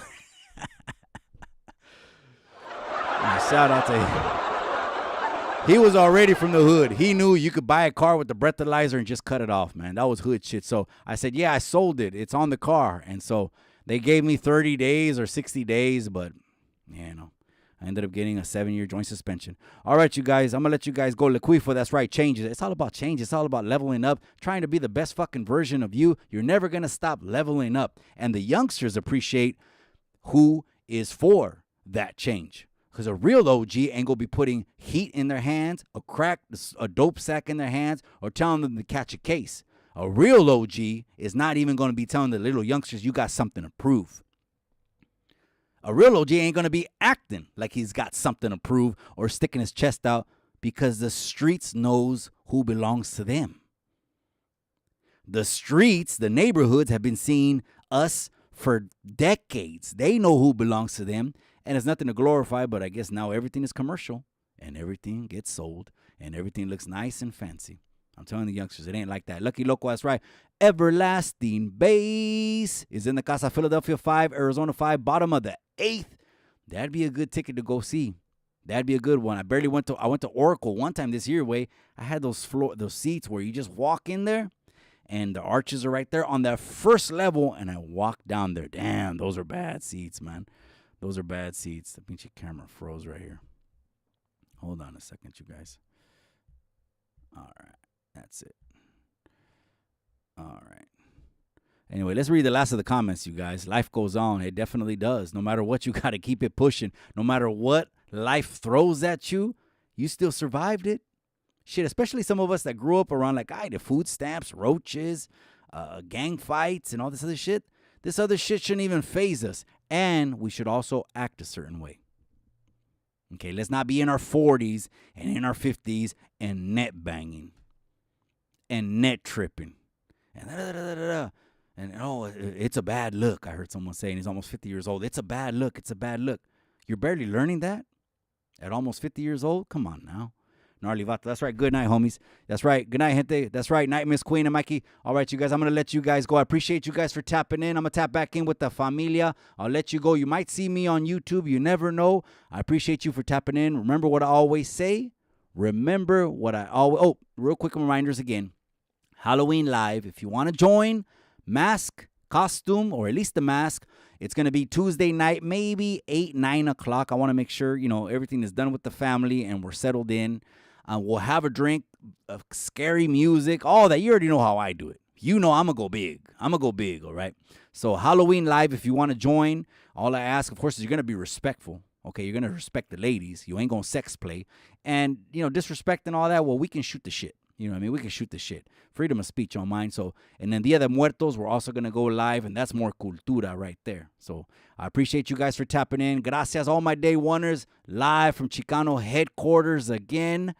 Speaker 1: Shout out to him. He was already from the hood. He knew you could buy a car with the breathalyzer and just cut it off, man. That was hood shit. So I said, "Yeah, I sold it. It's on the car." And so they gave me 30 days or 60 days, but, I ended up getting a 7-year joint suspension. All right, you guys, I'm going to let you guys go. Laquifo, that's right, changes. It's all about change. It's all about leveling up, trying to be the best fucking version of you. You're never going to stop leveling up. And the youngsters appreciate who is for that change. Because a real OG ain't going to be putting heat in their hands, a dope sack in their hands, or telling them to catch a case. A real OG is not even going to be telling the little youngsters you got something to prove. A real OG ain't going to be acting like he's got something to prove or sticking his chest out, because the streets knows who belongs to them. The streets, the neighborhoods have been seeing us for decades. They know who belongs to them, and it's nothing to glorify, but I guess now everything is commercial and everything gets sold and everything looks nice and fancy. I'm telling the youngsters, it ain't like that. Lucky Loco, that's right. Everlasting Bass is in the Casa, Philadelphia 5, Arizona 5, bottom of the 8th. That'd be a good ticket to go see. That'd be a good one. I went to Oracle one time this year. I had those seats where you just walk in there, and the arches are right there on that first level, and I walked down there. Damn, those are bad seats, man. Those are bad seats. The pinche camera froze right here. Hold on a second, you guys. All right. That's it. All right. Anyway, let's read the last of the comments, you guys. Life goes on. It definitely does. No matter what, you got to keep it pushing. No matter what life throws at you, you still survived it. Shit, especially some of us that grew up around the food stamps, roaches, gang fights, and all this other shit. This other shit shouldn't even faze us. And we should also act a certain way. Okay, let's not be in our 40s and in our 50s and net banging and net tripping and it's a bad look. I heard someone saying he's almost 50 years old. It's a bad look. It's a bad look. You're barely learning that at almost 50 years old? Come on now. Gnarly Vato. That's right. Good night, homies. That's right. Good night, gente. That's right. Night, Miss Queen and Mikey. All right, you guys. I'm going to let you guys go. I appreciate you guys for tapping in. I'm going to tap back in with the familia. I'll let you go. You might see me on YouTube. You never know. I appreciate you for tapping in. Remember what I always say. Real quick reminders again. Halloween Live. If you want to join, mask, costume, or at least the mask, it's going to be Tuesday night, maybe 8, 9 o'clock. I want to make sure, everything is done with the family and we're settled in. We'll have a drink, scary music, all that. You already know how I do it. I'm going to go big. All right? So Halloween Live, if you want to join, all I ask, of course, is you're going to be respectful. Okay, you're going to respect the ladies. You ain't going to sex play. And, disrespect and all that, well, we can shoot the shit. You know what I mean? We can shoot the shit. Freedom of speech on mine. So, and then Dia de Muertos, we're also going to go live, and that's more cultura right there. So, I appreciate you guys for tapping in. Gracias, all my day oneers, live from Chicano headquarters again.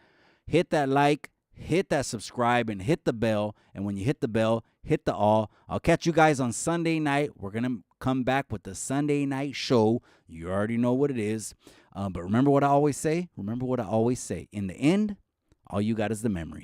Speaker 1: Hit that like, hit that subscribe, and hit the bell. And when you hit the bell, hit the all. I'll catch you guys on Sunday night. We're going to come back with the Sunday night show. You already know what it is. But remember what I always say? In the end, all you got is the memories.